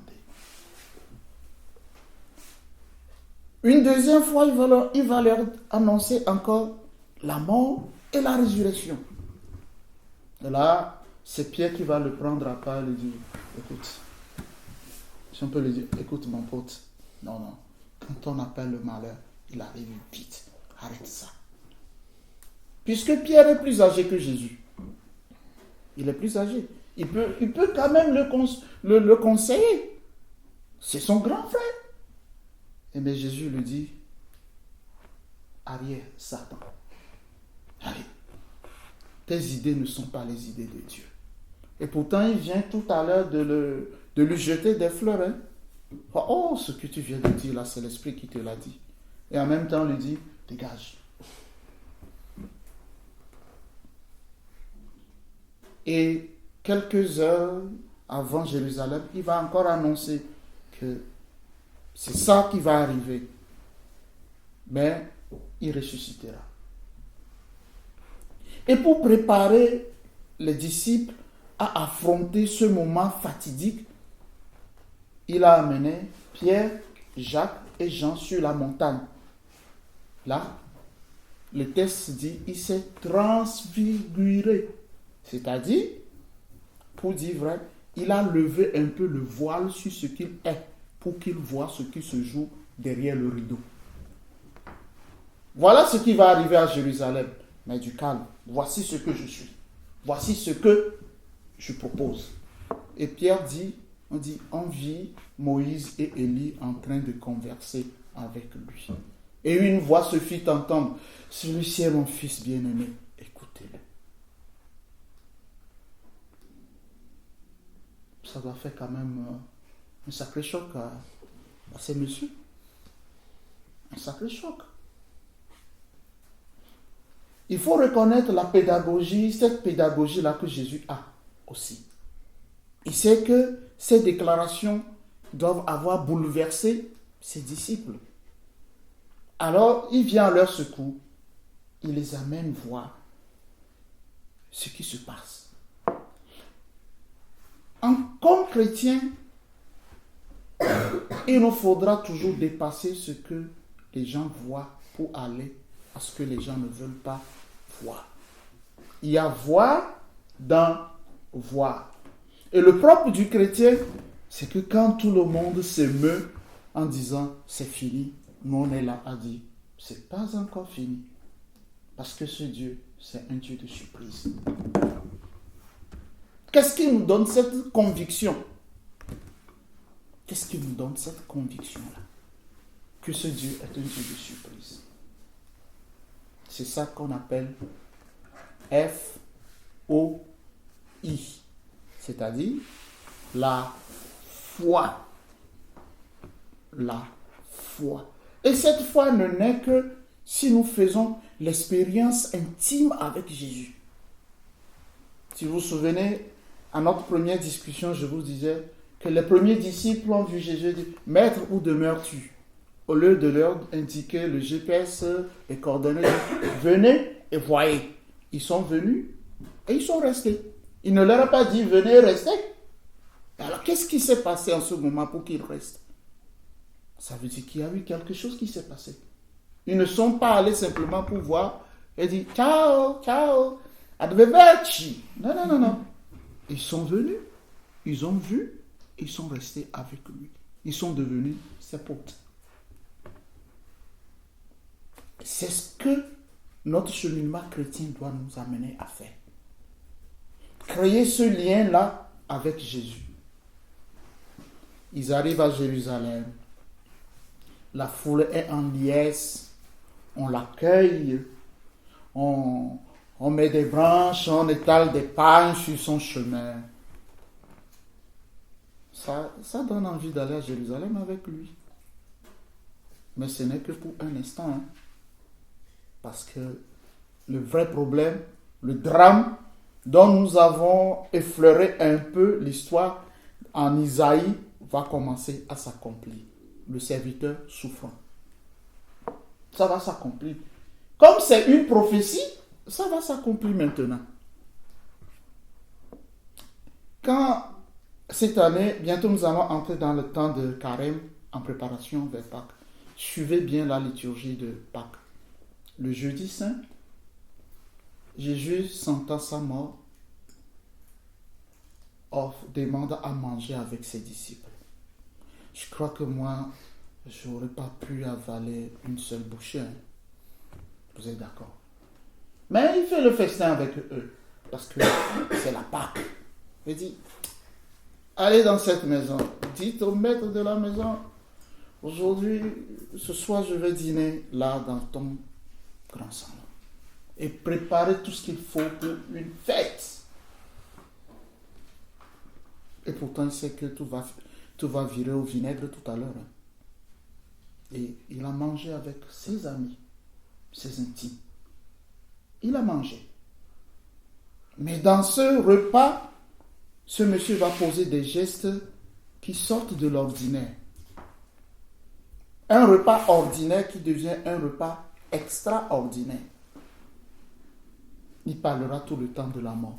Une deuxième fois, il va leur annoncer encore la mort et la résurrection. Et là, c'est Pierre qui va le prendre à part et lui dire, écoute, si on peut lui dire, écoute mon pote, non, quand on appelle le malheur, il arrive vite, arrête ça. Puisque Pierre est plus âgé que Jésus, il est plus âgé, il peut quand même le conseiller, c'est son grand frère. Et bien Jésus lui dit, arrière, Satan. Allez, tes idées ne sont pas les idées de Dieu. Et pourtant, il vient tout à l'heure de lui jeter des fleurs. Hein? Oh, ce que tu viens de dire là, c'est l'Esprit qui te l'a dit. Et en même temps, il lui dit, dégage. Et quelques heures avant Jérusalem, il va encore annoncer que c'est ça qui va arriver. Mais il ressuscitera. Et pour préparer les disciples à affronter ce moment fatidique, il a amené Pierre, Jacques et Jean sur la montagne. Là, le texte dit, il s'est transfiguré. C'est-à-dire, pour dire vrai, il a levé un peu le voile sur ce qu'il est, pour qu'il voit ce qui se joue derrière le rideau. Voilà ce qui va arriver à Jérusalem. Mais du calme, voici ce que je suis. Voici ce que je propose. Et Pierre dit, on vit Moïse et Élie en train de converser avec lui. Et une voix se fit entendre, celui-ci est mon fils bien-aimé, écoutez-le. Ça doit faire quand même un sacré choc à ces messieurs. Un sacré choc. Il faut reconnaître la pédagogie, cette pédagogie-là que Jésus a aussi. Il sait que ces déclarations doivent avoir bouleversé ses disciples. Alors, il vient à leur secours. Il les amène voir ce qui se passe. Comme chrétiens, il nous faudra toujours dépasser ce que les gens voient pour aller à ce que les gens ne veulent pas voir. Il y a voir dans voir. Et le propre du chrétien, c'est que quand tout le monde s'émeut en disant c'est fini, nous on est là à dire c'est pas encore fini. Parce que ce Dieu, c'est un Dieu de surprise. Qu'est-ce qui nous donne cette conviction? Qu'est-ce qui nous donne cette conviction-là? Que ce Dieu est un Dieu de surprise. C'est ça qu'on appelle F-O-I. C'est-à-dire la foi. La foi. Et cette foi ne naît que si nous faisons l'expérience intime avec Jésus. Si vous vous souvenez, à notre première discussion, je vous disais que les premiers disciples ont vu Jésus et dit « Maître, où demeures-tu » Au lieu de leur indiquer le GPS, les coordonnées, venez et voyez. Ils sont venus et ils sont restés. Il ne leur a pas dit, venez rester. Alors, qu'est-ce qui s'est passé en ce moment pour qu'ils restent? Ça veut dire qu'il y a eu quelque chose qui s'est passé. Ils ne sont pas allés simplement pour voir et dire, ciao, ciao, arrivederci. Non. Ils sont venus, ils ont vu, ils sont restés avec lui. Ils sont devenus ses potes. C'est ce que notre cheminement chrétien doit nous amener à faire. Créer ce lien-là avec Jésus. Ils arrivent à Jérusalem. La foule est en liesse. On l'accueille. On met des branches, on étale des pagnes sur son chemin. Ça donne envie d'aller à Jérusalem avec lui. Mais ce n'est que pour un instant. Hein. Parce que le vrai problème, le drame dont nous avons effleuré un peu l'histoire en Isaïe va commencer à s'accomplir. Le serviteur souffrant. Ça va s'accomplir. Comme c'est une prophétie, ça va s'accomplir maintenant. Quand cette année, bientôt nous allons entrer dans le temps de carême en préparation vers Pâques. Suivez bien la liturgie de Pâques. Le jeudi saint, Jésus, sentant sa mort, demande à manger avec ses disciples. Je crois que moi, je n'aurais pas pu avaler une seule bouchée. Hein. Vous êtes d'accord? Mais il fait le festin avec eux, parce que c'est la Pâque. Il dit, allez dans cette maison, dites au maître de la maison, aujourd'hui, ce soir, je vais dîner là dans ton grand salon. Et préparer tout ce qu'il faut pour une fête. Et pourtant, il sait que tout va virer au vinaigre tout à l'heure. Hein. Et il a mangé avec ses amis, ses intimes. Il a mangé. Mais dans ce repas, ce monsieur va poser des gestes qui sortent de l'ordinaire. Un repas ordinaire qui devient un repas extraordinaire. Il parlera tout le temps de la mort.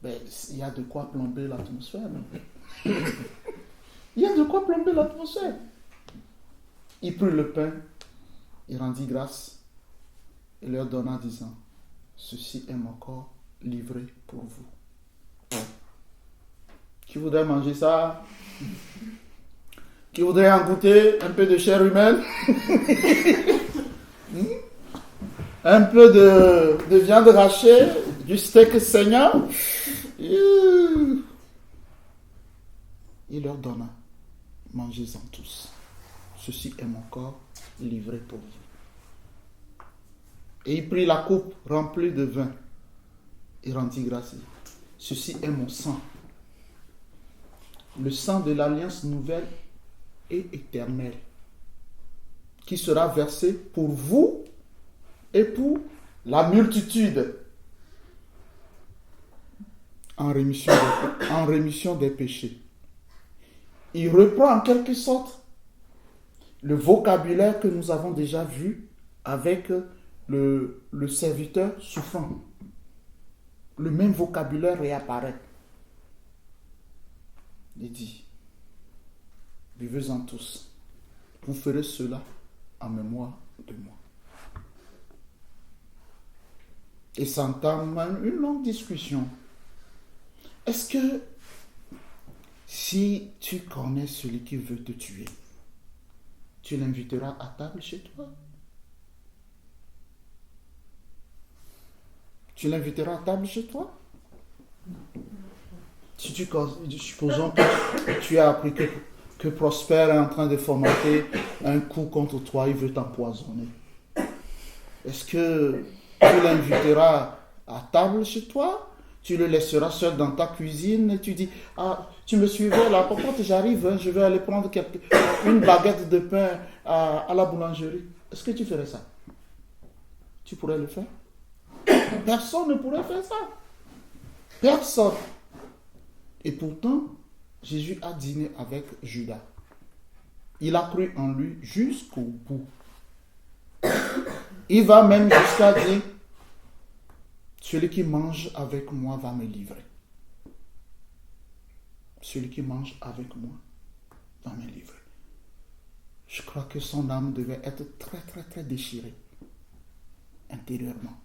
Ben, il y a de quoi plomber l'atmosphère. Il y a de quoi plomber l'atmosphère. Il prit le pain, il rendit grâce et leur donna disant, ceci est mon corps livré pour vous. Qui voudrait manger ça? Qui voudrait en goûter un peu de chair humaine? Un peu de viande hachée, du steak saignant? Il leur donna, mangez-en tous. Ceci est mon corps livré pour vous. Et il prit la coupe remplie de vin et rendit grâce. Ceci est mon sang, le sang de l'alliance nouvelle et éternelle, qui sera versé pour vous et pour la multitude en rémission des péchés. Il reprend en quelque sorte le vocabulaire que nous avons déjà vu avec le serviteur souffrant. Le même vocabulaire réapparaît. Il dit, buvez-en tous, vous ferez cela en mémoire de moi. Et s'entame une longue discussion. Est-ce que si tu connais celui qui veut te tuer, tu l'inviteras à table chez toi? Tu l'inviteras à table chez toi? Si supposons que tu as appris que Prosper est en train de fomenter un coup contre toi, il veut t'empoisonner. Est-ce que tu l'inviteras à table chez toi? Tu le laisseras seul dans ta cuisine et tu dis, ah, tu me suivais là, quand j'arrive, je vais aller prendre une baguette de pain à la boulangerie. Est-ce que tu ferais ça? Tu pourrais le faire? Personne ne pourrait faire ça. Personne. Et pourtant, Jésus a dîné avec Judas. Il a cru en lui jusqu'au bout. Il va même jusqu'à dire, celui qui mange avec moi va me livrer. Celui qui mange avec moi va me livrer. Je crois que son âme devait être très, très, très déchirée intérieurement.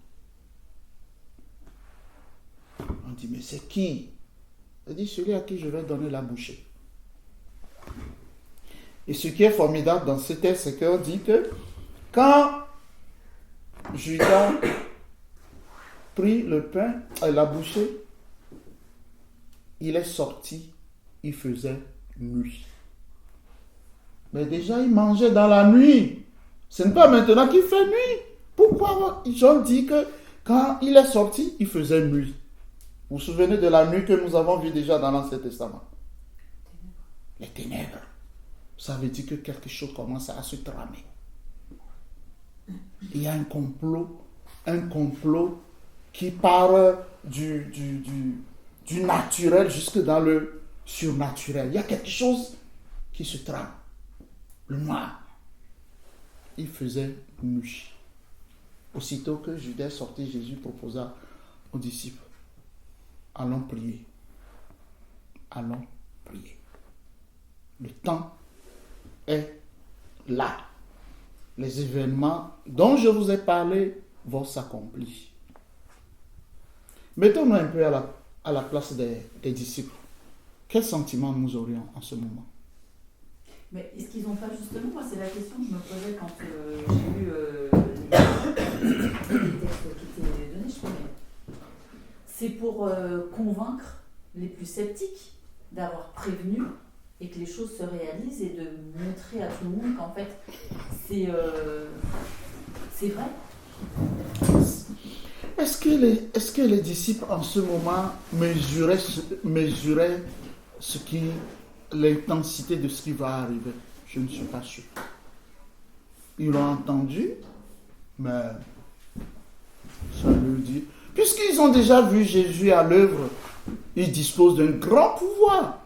On dit, mais c'est qui? Il dit, celui à qui je vais donner la bouchée. Et ce qui est formidable dans ce texte, c'est qu'on dit que Quand Judas prit le pain et l'a bouché, il est sorti, il faisait nuit. Mais déjà, il mangeait dans la nuit. Ce n'est pas maintenant qu'il fait nuit. Pourquoi Jean dit que quand il est sorti, il faisait nuit? Vous vous souvenez de la nuit que nous avons vue déjà dans l'Ancien Testament? Les ténèbres. Ça veut dire que quelque chose commence à se tramer. Il y a un complot qui part du naturel jusque dans le surnaturel. Il y a quelque chose qui se trame. Le noir. Il faisait nuit. Aussitôt que Judas sortit, Jésus proposa aux disciples, allons prier. Allons prier. Le temps est là. Les événements dont je vous ai parlé vont s'accomplir. Mettons-nous un peu à la place des disciples. Quel sentiment nous aurions en ce moment? Mais est-ce qu'ils n'ont pas justement, moi c'est la question que je me posais quand j'ai lu les textes qui étaient donnés, je connais. C'est pour convaincre les plus sceptiques d'avoir prévenu et que les choses se réalisent et de montrer à tout le monde qu'en fait c'est vrai. Est-ce que les disciples en ce moment mesuraient l'intensité de ce qui va arriver? Je ne suis pas sûr. Ils l'ont entendu, mais ça leur dit. Puisqu'ils ont déjà vu Jésus à l'œuvre, ils disposent d'un grand pouvoir.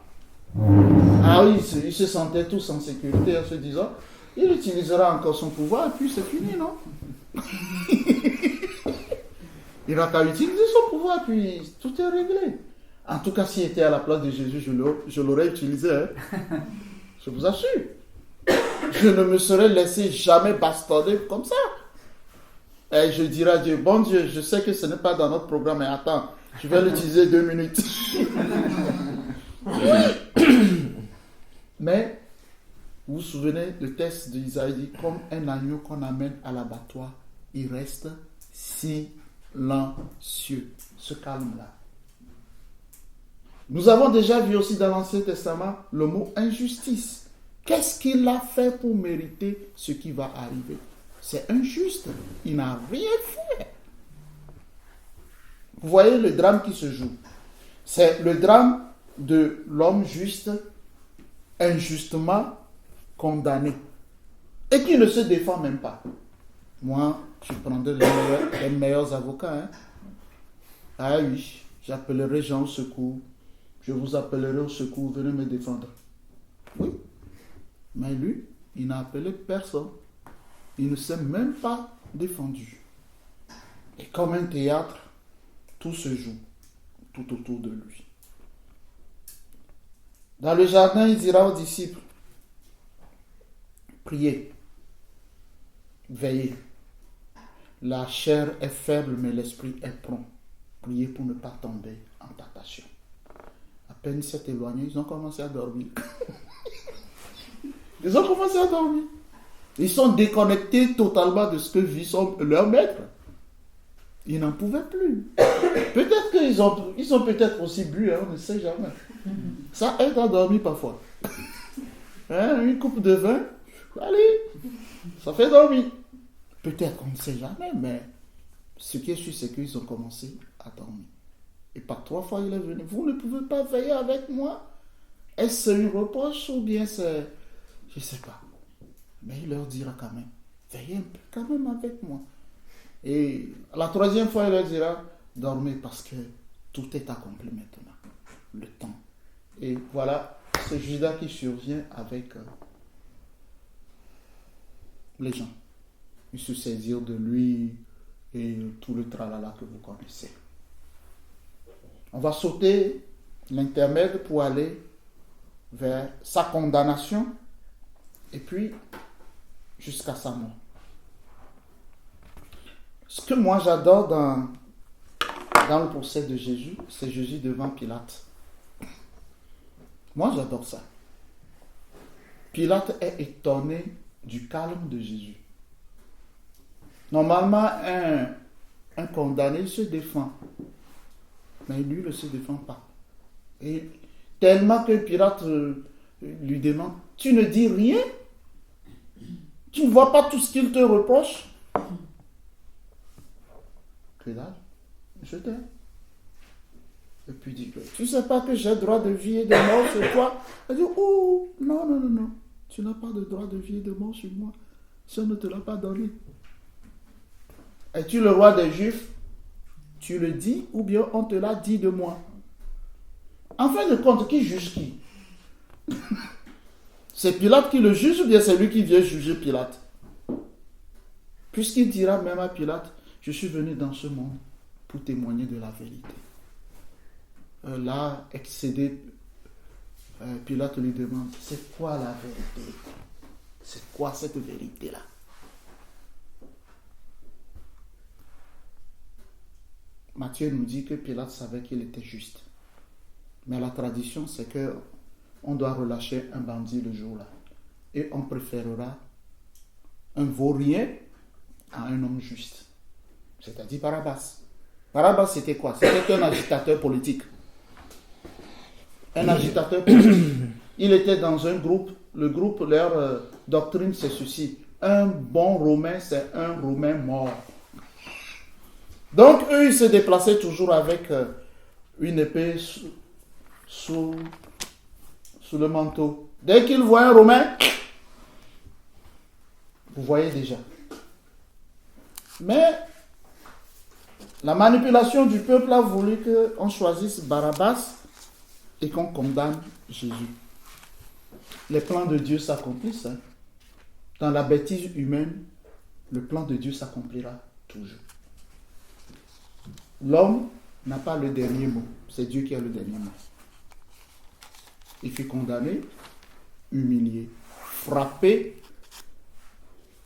Ah oui, ils se sentaient tous en sécurité en se disant, il utilisera encore son pouvoir et puis c'est fini, non? Il n'a qu'à utiliser son pouvoir, puis tout est réglé. En tout cas, s'il était à la place de Jésus, je l'aurais utilisé. Hein. Je vous assure. Je ne me serais laissé jamais bastonner comme ça. Et je dirais à Dieu, bon Dieu, je sais que ce n'est pas dans notre programme, mais attends, je vais l'utiliser 2 minutes. Mais, vous vous souvenez, le texte d'Isaïe dit, comme un agneau qu'on amène à l'abattoir, il reste silencieux. Ce calme-là. Nous avons déjà vu aussi dans l'Ancien Testament le mot injustice. Qu'est-ce qu'il a fait pour mériter ce qui va arriver? C'est injuste. Il n'a rien fait. Vous voyez le drame qui se joue. C'est le drame de l'homme juste, injustement condamné. Et qui ne se défend même pas. Moi, je prendrai les meilleurs avocats. Hein? Ah oui, j'appellerai Jean au secours. Je vous appellerai au secours, venez me défendre. Oui. Mais lui, il n'a appelé personne. Il ne s'est même pas défendu. Et comme un théâtre, tout se joue tout autour de lui. Dans le jardin, il dira aux disciples, priez, veillez. La chair est faible, mais l'esprit est prompt. Priez pour ne pas tomber en tentation. À peine ils s'est éloigné, ils ont commencé à dormir. Ils ont commencé à dormir. Ils sont déconnectés totalement de ce que vit leur maître. Ils n'en pouvaient plus. Peut-être qu'ils ont peut-être aussi bu, hein, on ne sait jamais. Ça aide à dormir parfois. Hein, une coupe de vin, allez, ça fait dormir. Peut-être qu'on ne sait jamais, mais ce qui est sûr, c'est qu'ils ont commencé à dormir. Et par 3 fois, il est venu. Vous ne pouvez pas veiller avec moi? Est-ce une reproche ou bien c'est... Je ne sais pas. Mais il leur dira quand même, veillez un peu quand même avec moi. Et la 3e fois, il leur dira, dormez parce que tout est accompli maintenant. Le temps. Et voilà, c'est Judas qui survient avec les gens. Ils se saisirent de lui et tout le tralala que vous connaissez. On va sauter l'intermède pour aller vers sa condamnation et puis jusqu'à sa mort. Ce que moi j'adore dans le procès de Jésus, c'est Jésus devant Pilate. Moi j'adore ça. Pilate est étonné du calme de Jésus. Normalement, un condamné se défend. Mais lui ne se défend pas. Et tellement que Pilate lui demande, tu ne dis rien? Tu ne vois pas tout ce qu'il te reproche? Que dalle, je t'aime. Et puis il dit, tu ne sais pas que j'ai droit de vie et de mort sur toi? Elle dit, oh, non, non, non, non. Tu n'as pas de droit de vie et de mort sur moi. Ça ne te l'a pas donné. Es-tu le roi des Juifs? Tu le dis ou bien on te l'a dit de moi? En fin de compte, qui juge qui? C'est Pilate qui le juge ou bien c'est lui qui vient juger Pilate? Puisqu'il dira même à Pilate, je suis venu dans ce monde pour témoigner de la vérité. Là, excédé, Pilate lui demande, c'est quoi la vérité? C'est quoi cette vérité-là? Matthieu nous dit que Pilate savait qu'il était juste. Mais la tradition, c'est que on doit relâcher un bandit le jour-là. Et on préférera un vaurien à un homme juste. C'est-à-dire Barabbas. Barabbas, c'était quoi? C'était un agitateur politique. Un agitateur politique. Il était dans un groupe. Le groupe, leur doctrine, c'est ceci. Un bon Romain, c'est un Romain mort. Donc, eux, ils se déplaçaient toujours avec une épée sous le manteau. Dès qu'ils voient un Romain, vous voyez déjà. Mais la manipulation du peuple a voulu qu'on choisisse Barabbas et qu'on condamne Jésus. Les plans de Dieu s'accomplissent. Hein. Dans la bêtise humaine, le plan de Dieu s'accomplira toujours. L'homme n'a pas le dernier mot. C'est Dieu qui a le dernier mot. Il fut condamné, humilié, frappé,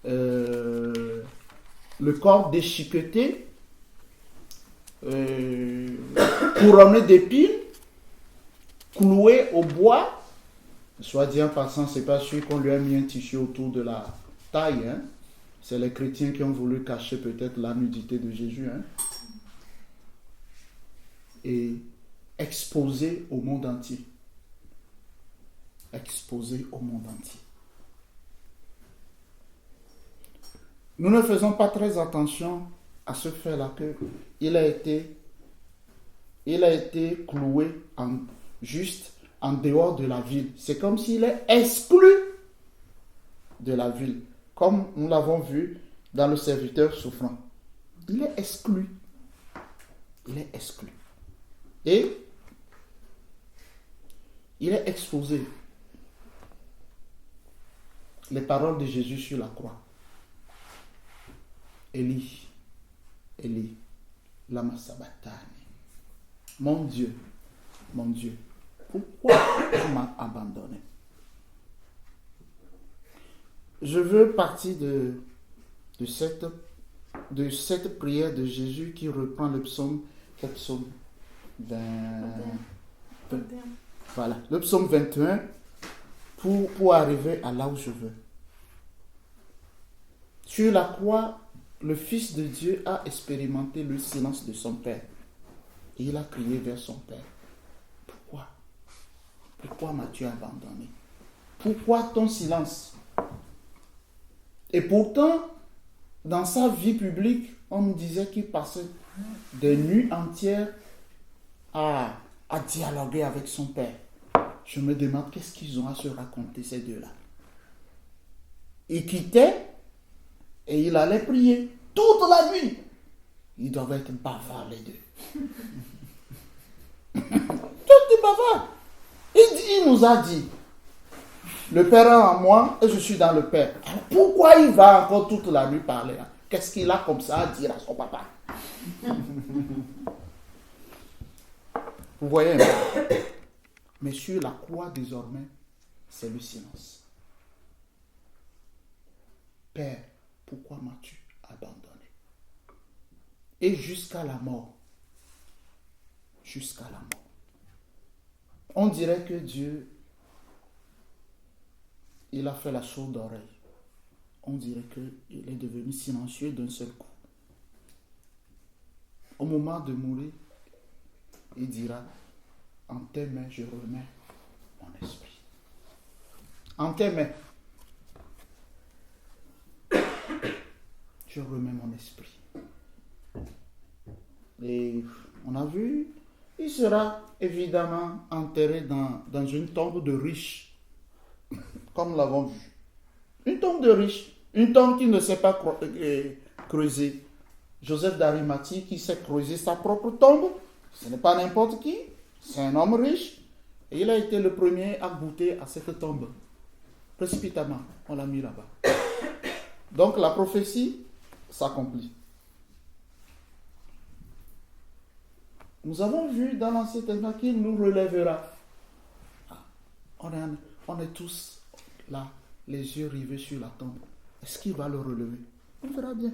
le corps déchiqueté, couronné d'épines, cloué au bois. Soit dit en passant, c'est pas sûr qu'on lui a mis un tissu autour de la taille. Hein. C'est les chrétiens qui ont voulu cacher peut-être la nudité de Jésus. Hein. Et exposé au monde entier. Exposé au monde entier. Nous ne faisons pas très attention à ce fait-là que il a été cloué juste en dehors de la ville. C'est comme s'il est exclu de la ville, comme nous l'avons vu dans le serviteur souffrant. Il est exclu. Il est exclu. Et il est exposé. Les paroles de Jésus sur la croix. Élie, Élie, lama sabachthani. Mon Dieu, pourquoi tu m'as abandonné? Je veux partir de cette prière de Jésus qui reprend le psaume, quel psaume? 21. Voilà, le psaume 21 pour arriver à là où je veux. Sur la croix, le Fils de Dieu a expérimenté le silence de son Père. Et il a crié vers son Père. Pourquoi? Pourquoi m'as-tu abandonné? Pourquoi ton silence? Et pourtant, dans sa vie publique, on me disait qu'il passait des nuits entières à dialoguer avec son Père. Je me demande qu'est-ce qu'ils ont à se raconter, ces deux-là. Il quittait et il allait prier toute la nuit. Ils doivent être bavards, les deux. Tout est bavard. Il nous a dit, le Père est en moi et je suis dans le Père. Alors pourquoi il va encore toute la nuit parler? Qu'est-ce qu'il a comme ça à dire à son papa? Vous voyez, mais sur la croix désormais, c'est le silence. Père, pourquoi m'as-tu abandonné? Et jusqu'à la mort. Jusqu'à la mort. On dirait que Dieu, il a fait la sourde oreille. on dirait qu'il est devenu silencieux d'un seul coup. Au moment de mourir, il dira, en tes mains, je remets mon esprit. En tes mains, je remets mon esprit. Et on a vu, il sera évidemment enterré dans une tombe de riche, comme nous l'avons vu. Une tombe de riche, une tombe qui ne s'est pas creusée. Joseph d'Arimathie qui s'est creusé sa propre tombe, ce n'est pas n'importe qui, c'est un homme riche, et il a été le premier à goûter à cette tombe. Précipitamment, on l'a mis là-bas. Donc la prophétie s'accomplit. Nous avons vu dans l'Ancien Testament qu'il nous relèvera. On est tous là, les yeux rivés sur la tombe. Est-ce qu'il va le relever? On verra bien.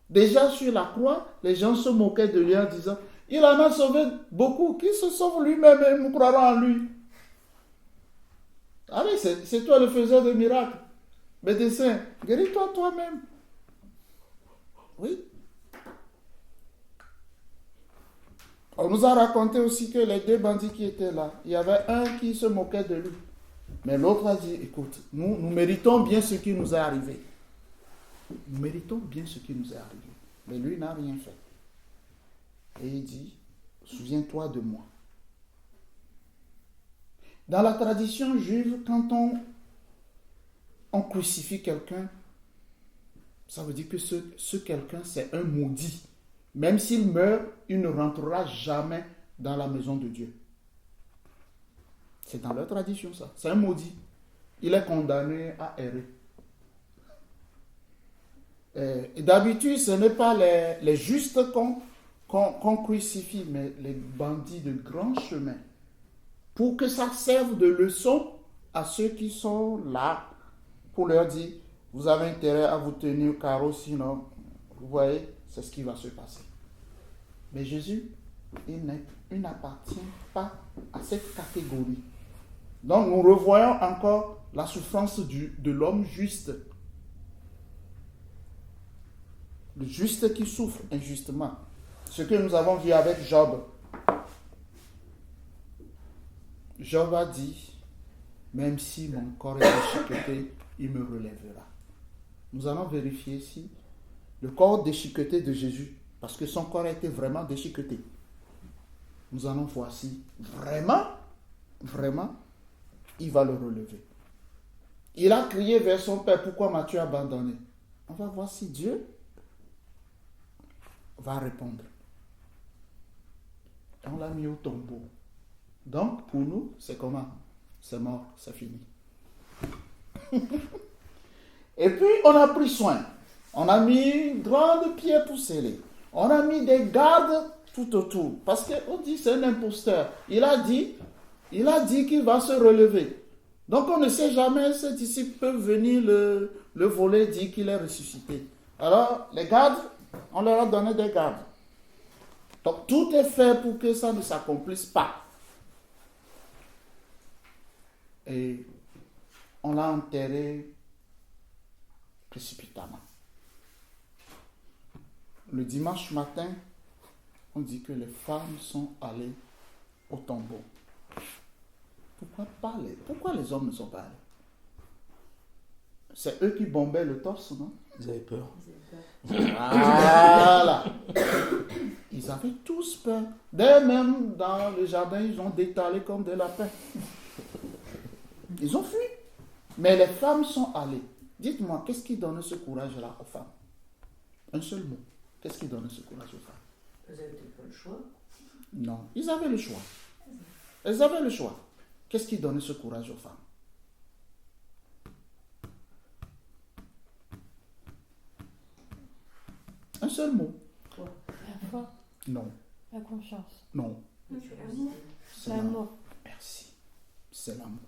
Déjà sur la croix, les gens se moquaient de lui en disant, il en a sauvé beaucoup, qui se sauve lui-même et nous croirons en lui. Allez, c'est toi le faiseur de miracles. Médecin, guéris-toi toi-même. Oui. On nous a raconté aussi que les deux bandits qui étaient là, il y avait un qui se moquait de lui. Mais l'autre a dit, écoute, nous méritons bien ce qui nous est arrivé. Nous méritons bien ce qui nous est arrivé. Mais lui n'a rien fait. Et il dit, souviens-toi de moi. Dans la tradition juive, quand on crucifie quelqu'un, ça veut dire que ce quelqu'un, c'est un maudit. Même s'il meurt, il ne rentrera jamais dans la maison de Dieu. C'est dans leur tradition, ça. C'est un maudit. Il est condamné à errer. Et d'habitude, ce n'est pas les justes qu'on crucifie, mais les bandits de grand chemin. Pour que ça serve de leçon à ceux qui sont là, pour leur dire, vous avez intérêt à vous tenir au carreau, sinon, vous voyez, c'est ce qui va se passer. Mais Jésus, il n'appartient pas à cette catégorie. Donc nous revoyons encore la souffrance de l'homme juste. Le juste qui souffre injustement. Ce que nous avons vu avec Job. Job a dit, même si mon corps est déchiqueté, il me relèvera. Nous allons vérifier si le corps déchiqueté de Jésus, parce que son corps a été vraiment déchiqueté. Nous allons voir si vraiment, il va le relever. Il a crié vers son père, pourquoi m'as-tu abandonné? On va voir si Dieu va répondre. On l'a mis au tombeau. Donc, pour nous, c'est comment? C'est mort, c'est fini. Et puis, on a pris soin. On a mis une grande pierre pour sceller. On a mis des gardes tout autour. Parce qu'on dit c'est un imposteur. Il a dit qu'il va se relever. Donc, on ne sait jamais, ces disciples peuvent venir le voler, dire qu'il est ressuscité. Alors, les gardes, on leur a donné des gardes. Donc, tout est fait pour que ça ne s'accomplisse pas. Et on l'a enterré précipitamment. Le dimanche matin, on dit que les femmes sont allées au tombeau. Pourquoi les hommes ne sont pas allés? C'est eux qui bombaient le torse, non? Vous avez peur? Voilà. Ils avaient tous peur. D'ailleurs, même dans le jardin, ils ont détalé comme des lapins. Ils ont fui. Mais les femmes sont allées. Dites-moi, qu'est-ce qui donne ce courage-là aux femmes? Un seul mot. Qu'est-ce qui donne ce courage aux femmes? Vous n'avez peut-être pas le choix. Non, ils avaient le choix. Elles avaient le choix. Qu'est-ce qui donne ce courage aux femmes? Un seul mot. La foi, Non, la confiance, non. C'est l'amour. Merci. C'est l'amour.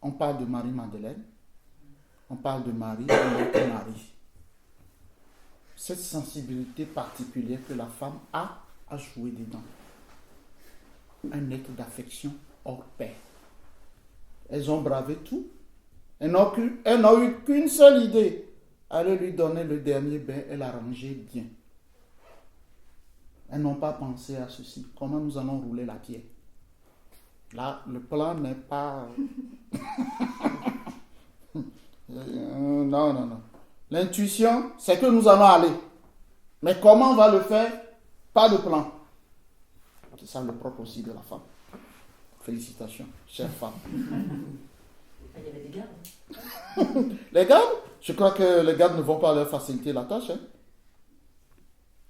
On parle de Marie-Madeleine. On parle de Marie et Marie. Cette sensibilité particulière que la femme a joué dedans. Un être d'affection hors pair. Elles ont bravé tout. Elle n'a eu qu'une seule idée. Aller lui donner le dernier bain et l'arranger bien. Elles n'ont pas pensé à ceci. Comment nous allons rouler la pierre? Là, le plan n'est pas... non. L'intuition, c'est que nous allons aller. Mais comment on va le faire? Pas de plan. C'est ça le propre aussi de la femme. Félicitations, chère femme. Il y avait des gardes. Les gardes, je crois que les gardes ne vont pas leur faciliter la tâche. Hein.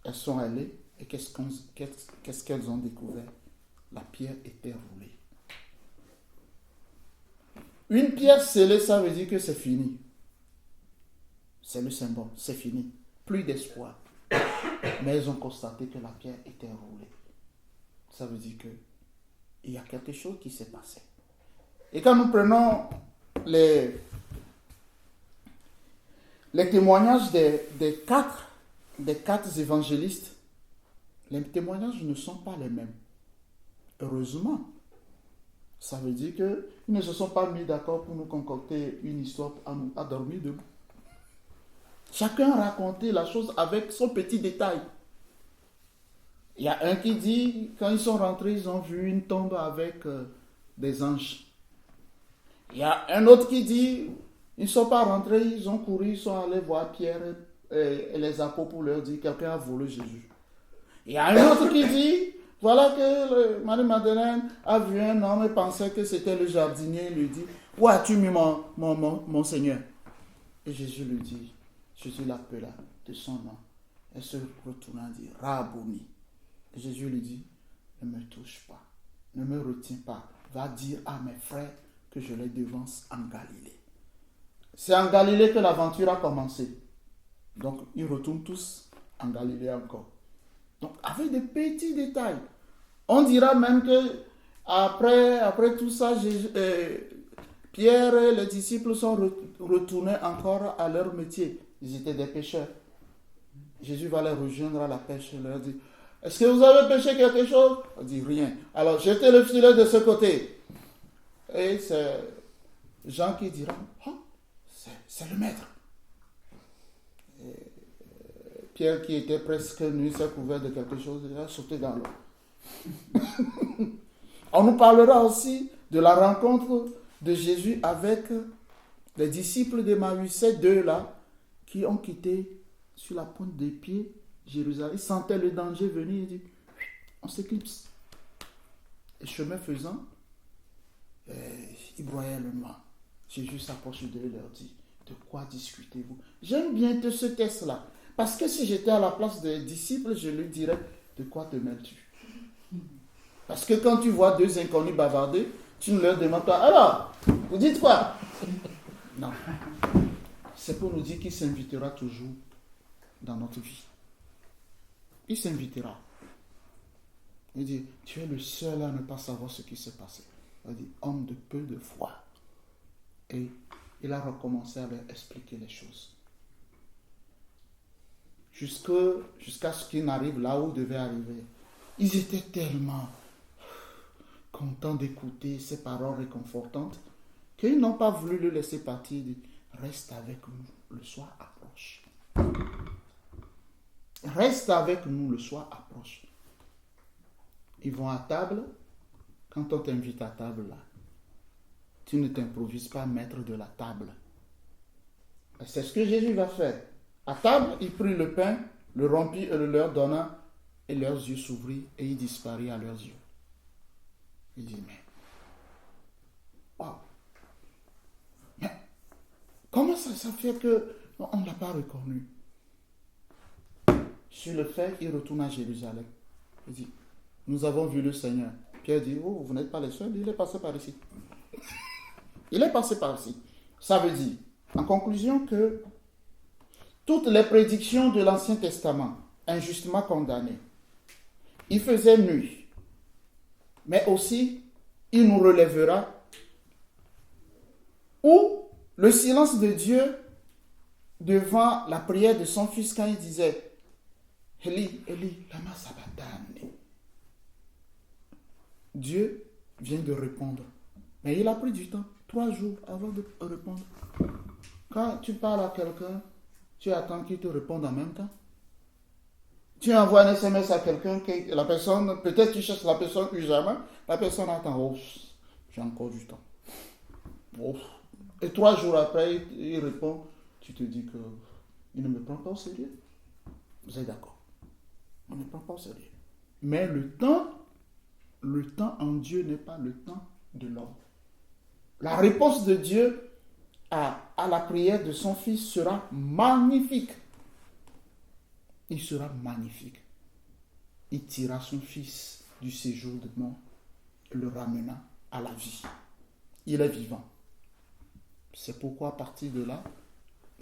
Elles sont allées et qu'est-ce qu'elles ont découvert? La pierre était roulée. Une pierre scellée, ça veut dire que c'est fini. C'est le symbole, c'est fini. Plus d'espoir. Mais elles ont constaté que la pierre était roulée. Ça veut dire qu'il y a quelque chose qui s'est passé. Et quand nous prenons les témoignages des quatre évangélistes, les témoignages ne sont pas les mêmes. Heureusement. Ça veut dire qu'ils ne se sont pas mis d'accord pour nous concocter une histoire à dormir debout. Chacun racontait la chose avec son petit détail. Il y a un qui dit, quand ils sont rentrés, ils ont vu une tombe avec des anges. Il y a un autre qui dit, ils ne sont pas rentrés, ils ont couru, ils sont allés voir Pierre et les apôtres pour leur dire, quelqu'un a volé Jésus. Il y a un autre qui dit, voilà que Marie-Madeleine a vu un homme et pensait que c'était le jardinier. Il lui dit, où as-tu mis mon Seigneur? Et Jésus lui dit, Jésus l'appela de son nom. Elle se retourna et dit, Rabouni. Et Jésus lui dit, ne me touche pas, ne me retiens pas. Va dire à mes frères que je les devance en Galilée. C'est en Galilée que l'aventure a commencé. Donc, ils retournent tous en Galilée encore. Donc, avec des petits détails. On dira même que après tout ça, Pierre et les disciples sont retournés encore à leur métier. Ils étaient des pêcheurs. Jésus va les rejoindre à la pêche et leur dit, est-ce que vous avez pêché quelque chose? On dit rien. Alors, jetez le filet de ce côté. Et c'est Jean qui dira, oh, c'est le maître. Pierre, qui était presque nu, s'est couvert de quelque chose, il a sauté dans l'eau. On nous parlera aussi de la rencontre de Jésus avec les disciples d'Emmaüs, ces deux-là, qui ont quitté sur la pointe des pieds Jérusalem. Ils sentaient le danger venir, ils disent, on s'éclipse. Et chemin faisant, ils broyaient le noir. Jésus s'approche d'eux et leur dit, de quoi discutez-vous? J'aime bien ce test-là. Parce que si j'étais à la place des disciples, je lui dirais, de quoi te mêles-tu? Parce que quand tu vois deux inconnus bavarder, tu ne leur demandes pas, alors, vous dites quoi? Non. C'est pour nous dire qu'il s'invitera toujours dans notre vie. Il s'invitera. Il dit, tu es le seul à ne pas savoir ce qui s'est passé. Il dit, homme de peu de foi. Et il a recommencé à leur expliquer les choses. Jusqu'à ce qu'il n'arrive là où il devait arriver. Ils étaient tellement contents d'écouter ces paroles réconfortantes qu'ils n'ont pas voulu le laisser partir. Ils disent, reste avec nous, le soir approche. Reste avec nous, le soir approche. Ils vont à table. Quand on t'invite à table là, tu ne t'improvises pas maître de la table. Et c'est ce que Jésus va faire. À table, il prit le pain, le rompit et le leur donna, et leurs yeux s'ouvrirent et il disparut à leurs yeux. Il dit, mais comment ça fait qu'on ne l'a pas reconnu? Sur le fait, il retourne à Jérusalem. Il dit, nous avons vu le Seigneur. Pierre dit, oh, vous n'êtes pas les seuls, il est passé par ici. Il est passé par ici. Ça veut dire, en conclusion, que toutes les prédictions de l'Ancien Testament, injustement condamnées, il faisait nuit, mais aussi, il nous relèvera, ou le silence de Dieu devant la prière de son fils quand il disait, Eli, Eli, lama sabachthani. Dieu vient de répondre, mais il a pris du temps. 3 jours avant de répondre. Quand tu parles à quelqu'un, tu attends qu'il te réponde en même temps. Tu envoies un SMS à quelqu'un, la personne, peut-être tu cherches la personne urgemment, la personne attend, oh, j'ai encore du temps. Oh. Et 3 jours après, il répond, tu te dis que il ne me prend pas au sérieux. Vous êtes d'accord? On ne prend pas au sérieux. Mais le temps en Dieu n'est pas le temps de l'homme. La réponse de Dieu à la prière de son fils sera magnifique. Il sera magnifique. Il tira son fils du séjour de mort et le ramena à la vie. Il est vivant. C'est pourquoi à partir de là,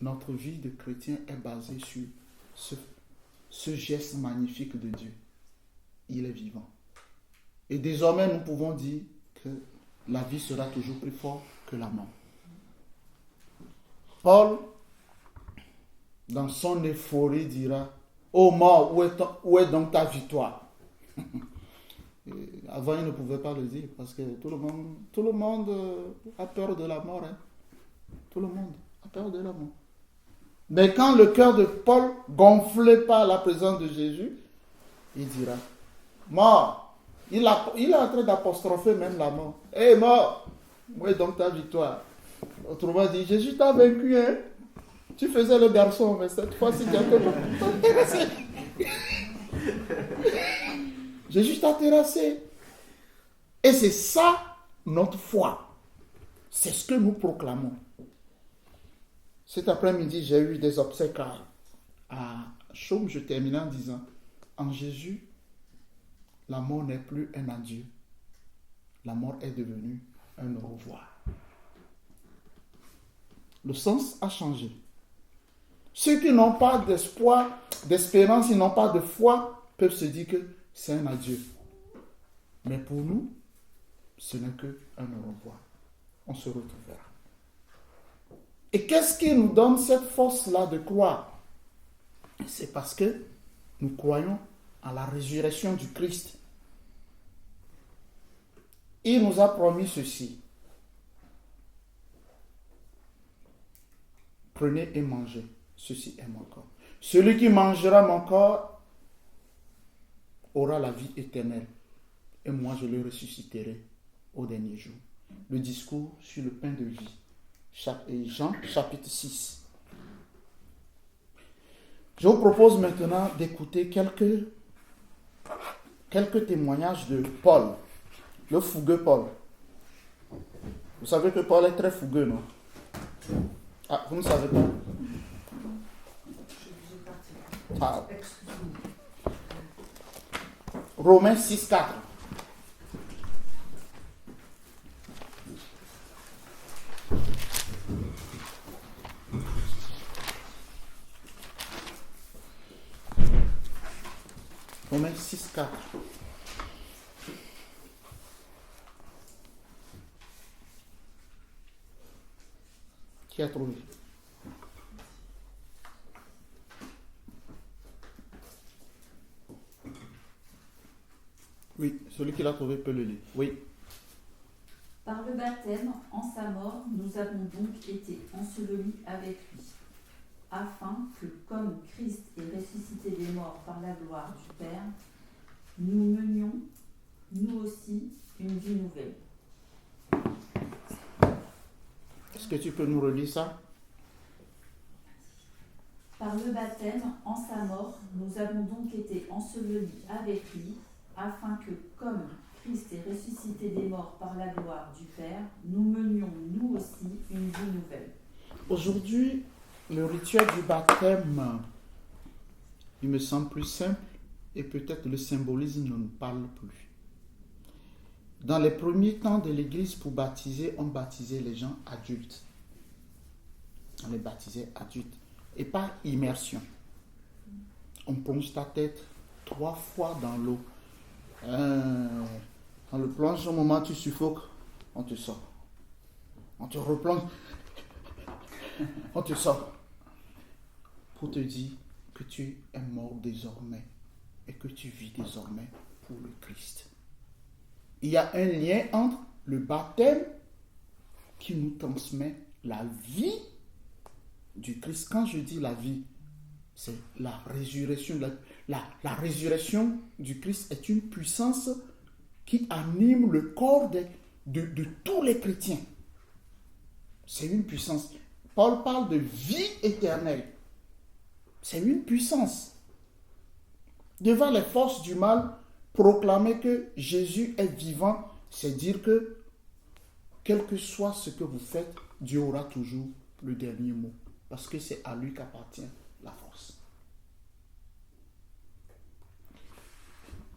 notre vie de chrétien est basée sur ce geste magnifique de Dieu. Il est vivant. Et désormais, nous pouvons dire que la vie sera toujours plus forte que la mort. Paul, dans son euphorie, dira, « Ô mort, où est donc ta victoire ?» Avant, il ne pouvait pas le dire, parce que tout le monde a peur de la mort. Hein? Tout le monde a peur de la mort. Mais quand le cœur de Paul gonflé par la présence de Jésus, il dira, « Mort !» Il est en train d'apostropher même la mort. « Hé mort, où est donc ta victoire ?» Autrement dit, Jésus t'a vaincu, hein? Tu faisais le garçon, mais cette fois-ci, tu as terrassé. Jésus t'a terrassé. Et c'est ça, notre foi. C'est ce que nous proclamons. Cet après-midi, j'ai eu des obsèques à Chaume. Je terminais en disant, en Jésus, la mort n'est plus un adieu. La mort est devenue un au revoir. Le sens a changé. Ceux qui n'ont pas d'espoir, d'espérance, ils n'ont pas de foi, peuvent se dire que c'est un adieu. Mais pour nous, ce n'est qu'un au revoir. On se retrouvera. Et qu'est-ce qui nous donne cette force-là de croire? C'est parce que nous croyons en la résurrection du Christ. Il nous a promis ceci. Prenez et mangez. Ceci est mon corps. Celui qui mangera mon corps aura la vie éternelle. Et moi, je le ressusciterai au dernier jour. Le discours sur le pain de vie. Jean, chapitre 6. Je vous propose maintenant d'écouter quelques témoignages de Paul, le fougueux Paul. Vous savez que Paul est très fougueux, non? Ah, vous ne savez pas? Ah. Romains 6, 4. Romains 6, 4. Qui a trouvé? Oui, celui qui l'a trouvé peut le lire. Oui. Par le baptême, en sa mort, nous avons donc été ensevelis avec lui, afin que, comme Christ est ressuscité des morts par la gloire du Père, nous menions, nous aussi, une vie nouvelle. Est-ce que tu peux nous relire ça? Par le baptême, en sa mort, nous avons donc été ensevelis avec lui, afin que, comme Christ est ressuscité des morts par la gloire du Père, nous menions, nous aussi, une vie nouvelle. Aujourd'hui, le rituel du baptême, il me semble plus simple et peut-être le symbolisme ne nous parle plus. Dans les premiers temps de l'Église, pour baptiser, on baptisait les gens adultes. On les baptisait adultes et par immersion. On plonge ta tête 3 fois dans l'eau. On le plonge au moment où tu suffoques, on te sort. On te replonge, on te sort. Pour te dire que tu es mort désormais et que tu vis désormais pour le Christ. Il y a un lien entre le baptême qui nous transmet la vie du Christ. Quand je dis la vie, c'est la résurrection. La résurrection du Christ est une puissance qui anime le corps de tous les chrétiens. C'est une puissance. Paul parle de vie éternelle. C'est une puissance. Devant les forces du mal, proclamer que Jésus est vivant, c'est dire que quel que soit ce que vous faites, Dieu aura toujours le dernier mot. Parce que c'est à lui qu'appartient la force.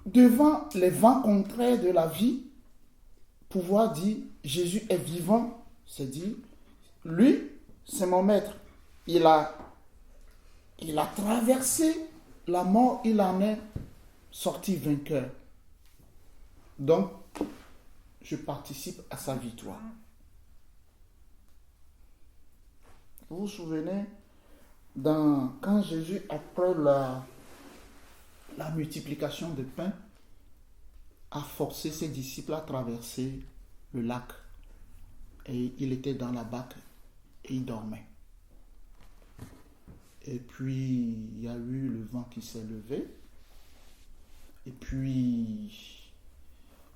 Devant les vents contraires de la vie, pouvoir dire Jésus est vivant, c'est dire lui, c'est mon maître. Il a traversé la mort, il en est sorti vainqueur. Donc, je participe à sa victoire. Vous vous souvenez, quand Jésus, après la multiplication de pain, a forcé ses disciples à traverser le lac. Et il était dans la barque et il dormait. Et puis, il y a eu le vent qui s'est levé. Et puis,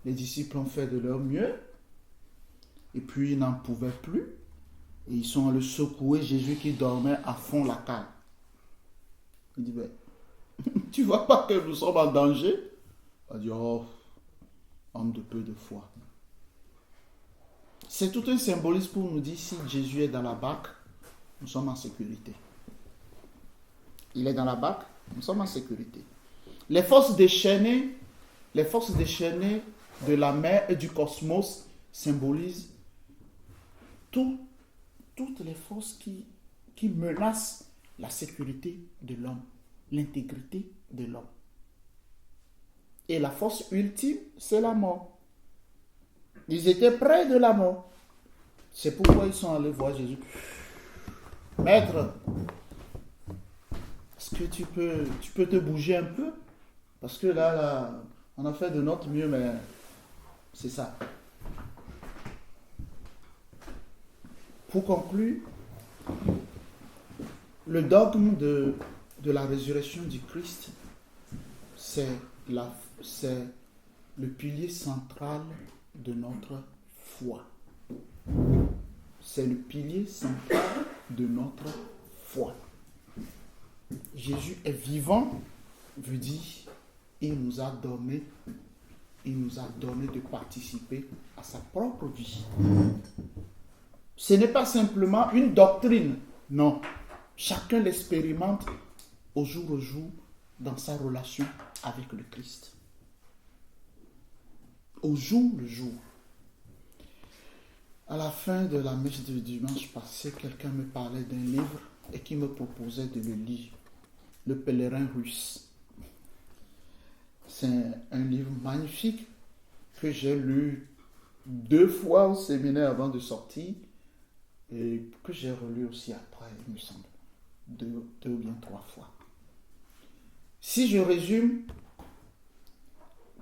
les disciples ont fait de leur mieux. Et puis, ils n'en pouvaient plus. Et ils sont allés secouer Jésus qui dormait à fond la cale. Il dit, tu ne vois pas que nous sommes en danger? Il a dit, oh, homme de peu de foi. C'est tout un symbolisme pour nous dire, si Jésus est dans la barque, nous sommes en sécurité. Il est dans la barque, nous sommes en sécurité. Les forces déchaînées de la mer et du cosmos symbolisent toutes les forces qui menacent la sécurité de l'homme, l'intégrité de l'homme. Et la force ultime, c'est la mort. Ils étaient près de la mort. C'est pourquoi ils sont allés voir Jésus. Maître, est-ce que tu peux te bouger un peu? Parce que là, on a fait de notre mieux, mais c'est ça. Pour conclure, le dogme de la résurrection du Christ, c'est le pilier central de notre foi. C'est le pilier central de notre foi. Jésus est vivant, veut dire, il nous a donné de participer à sa propre vie. Ce n'est pas simplement une doctrine, non. Chacun l'expérimente au jour dans sa relation avec le Christ. Au jour le jour. À la fin de la messe du dimanche passé, quelqu'un me parlait d'un livre et qui me proposait de le lire. Le pèlerin russe. C'est un livre magnifique que j'ai lu 2 fois au séminaire avant de sortir et que j'ai relu aussi après, il me semble. 2 ou bien 3 fois. Si je résume,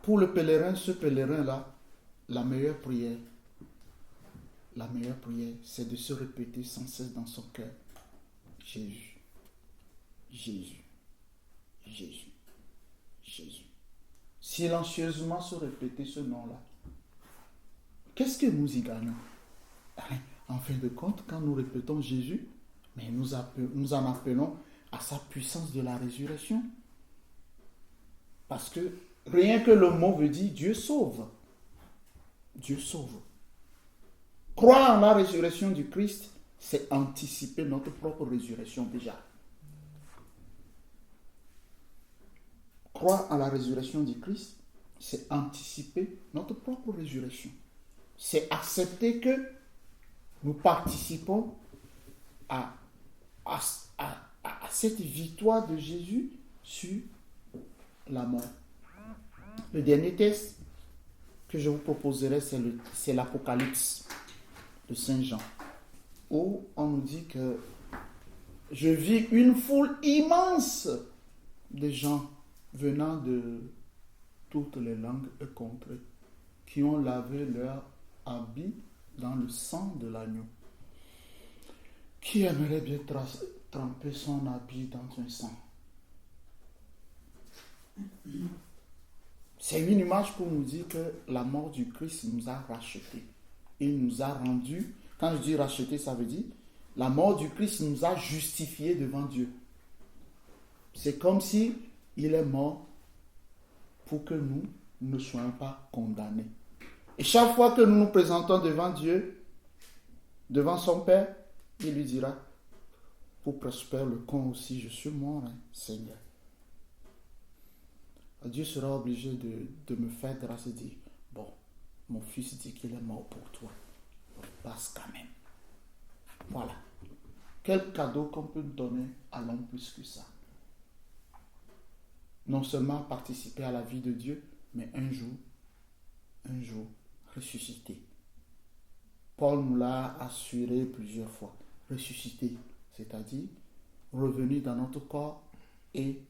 pour le pèlerin, ce pèlerin-là, la meilleure prière, c'est de se répéter sans cesse dans son cœur, Jésus, Jésus, Jésus, Jésus. Silencieusement se répéter ce nom-là. Qu'est-ce que nous y gagnons? En fin de compte, quand nous répétons Jésus, mais nous en appelons à sa puissance de la résurrection. Parce que rien que le mot veut dire Dieu sauve. Dieu sauve. Croire en la résurrection du Christ, c'est anticiper notre propre résurrection déjà. Croire en la résurrection du Christ, c'est anticiper notre propre résurrection. C'est accepter que nous participons à cette victoire de Jésus sur la mort. Le dernier texte que je vous proposerai, c'est l'Apocalypse de Saint Jean, où on nous dit que je vis une foule immense de gens venant de toutes les langues et contrées, qui ont lavé leurs habits dans le sang de l'agneau. Qui aimerait bien tremper son habit dans un sang? C'est une image pour nous dire que la mort du Christ nous a rachetés. Il nous a rendus, quand je dis racheter, ça veut dire la mort du Christ nous a justifiés devant Dieu. C'est comme si il est mort pour que nous ne soyons pas condamnés. Et chaque fois que nous nous présentons devant Dieu, devant son Père, il lui dira, pour prospérer le con aussi, je suis mort, hein, Seigneur. Dieu sera obligé de me faire grâce et dire, bon, mon fils dit qu'il est mort pour toi. Passe quand même. Voilà. Quel cadeau qu'on peut donner à l'homme plus que ça? Non seulement participer à la vie de Dieu, mais un jour, ressusciter. Paul nous l'a assuré plusieurs fois. Ressusciter, c'est-à-dire revenir dans notre corps et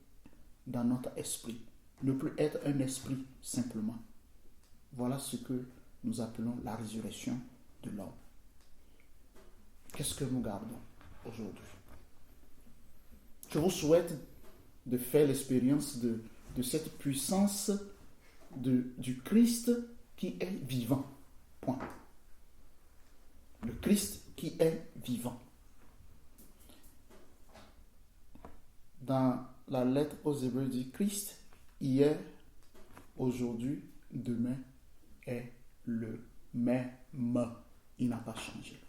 dans notre esprit. Ne plus être un esprit simplement. Voilà ce que nous appelons la résurrection de l'homme. Qu'est-ce que nous gardons aujourd'hui? Je vous souhaite de faire l'expérience de cette puissance du Christ qui est vivant. Point. Le Christ qui est vivant. Dans la lettre aux Hébreux dit Christ, hier, aujourd'hui, demain, est le même. Il n'a pas changé.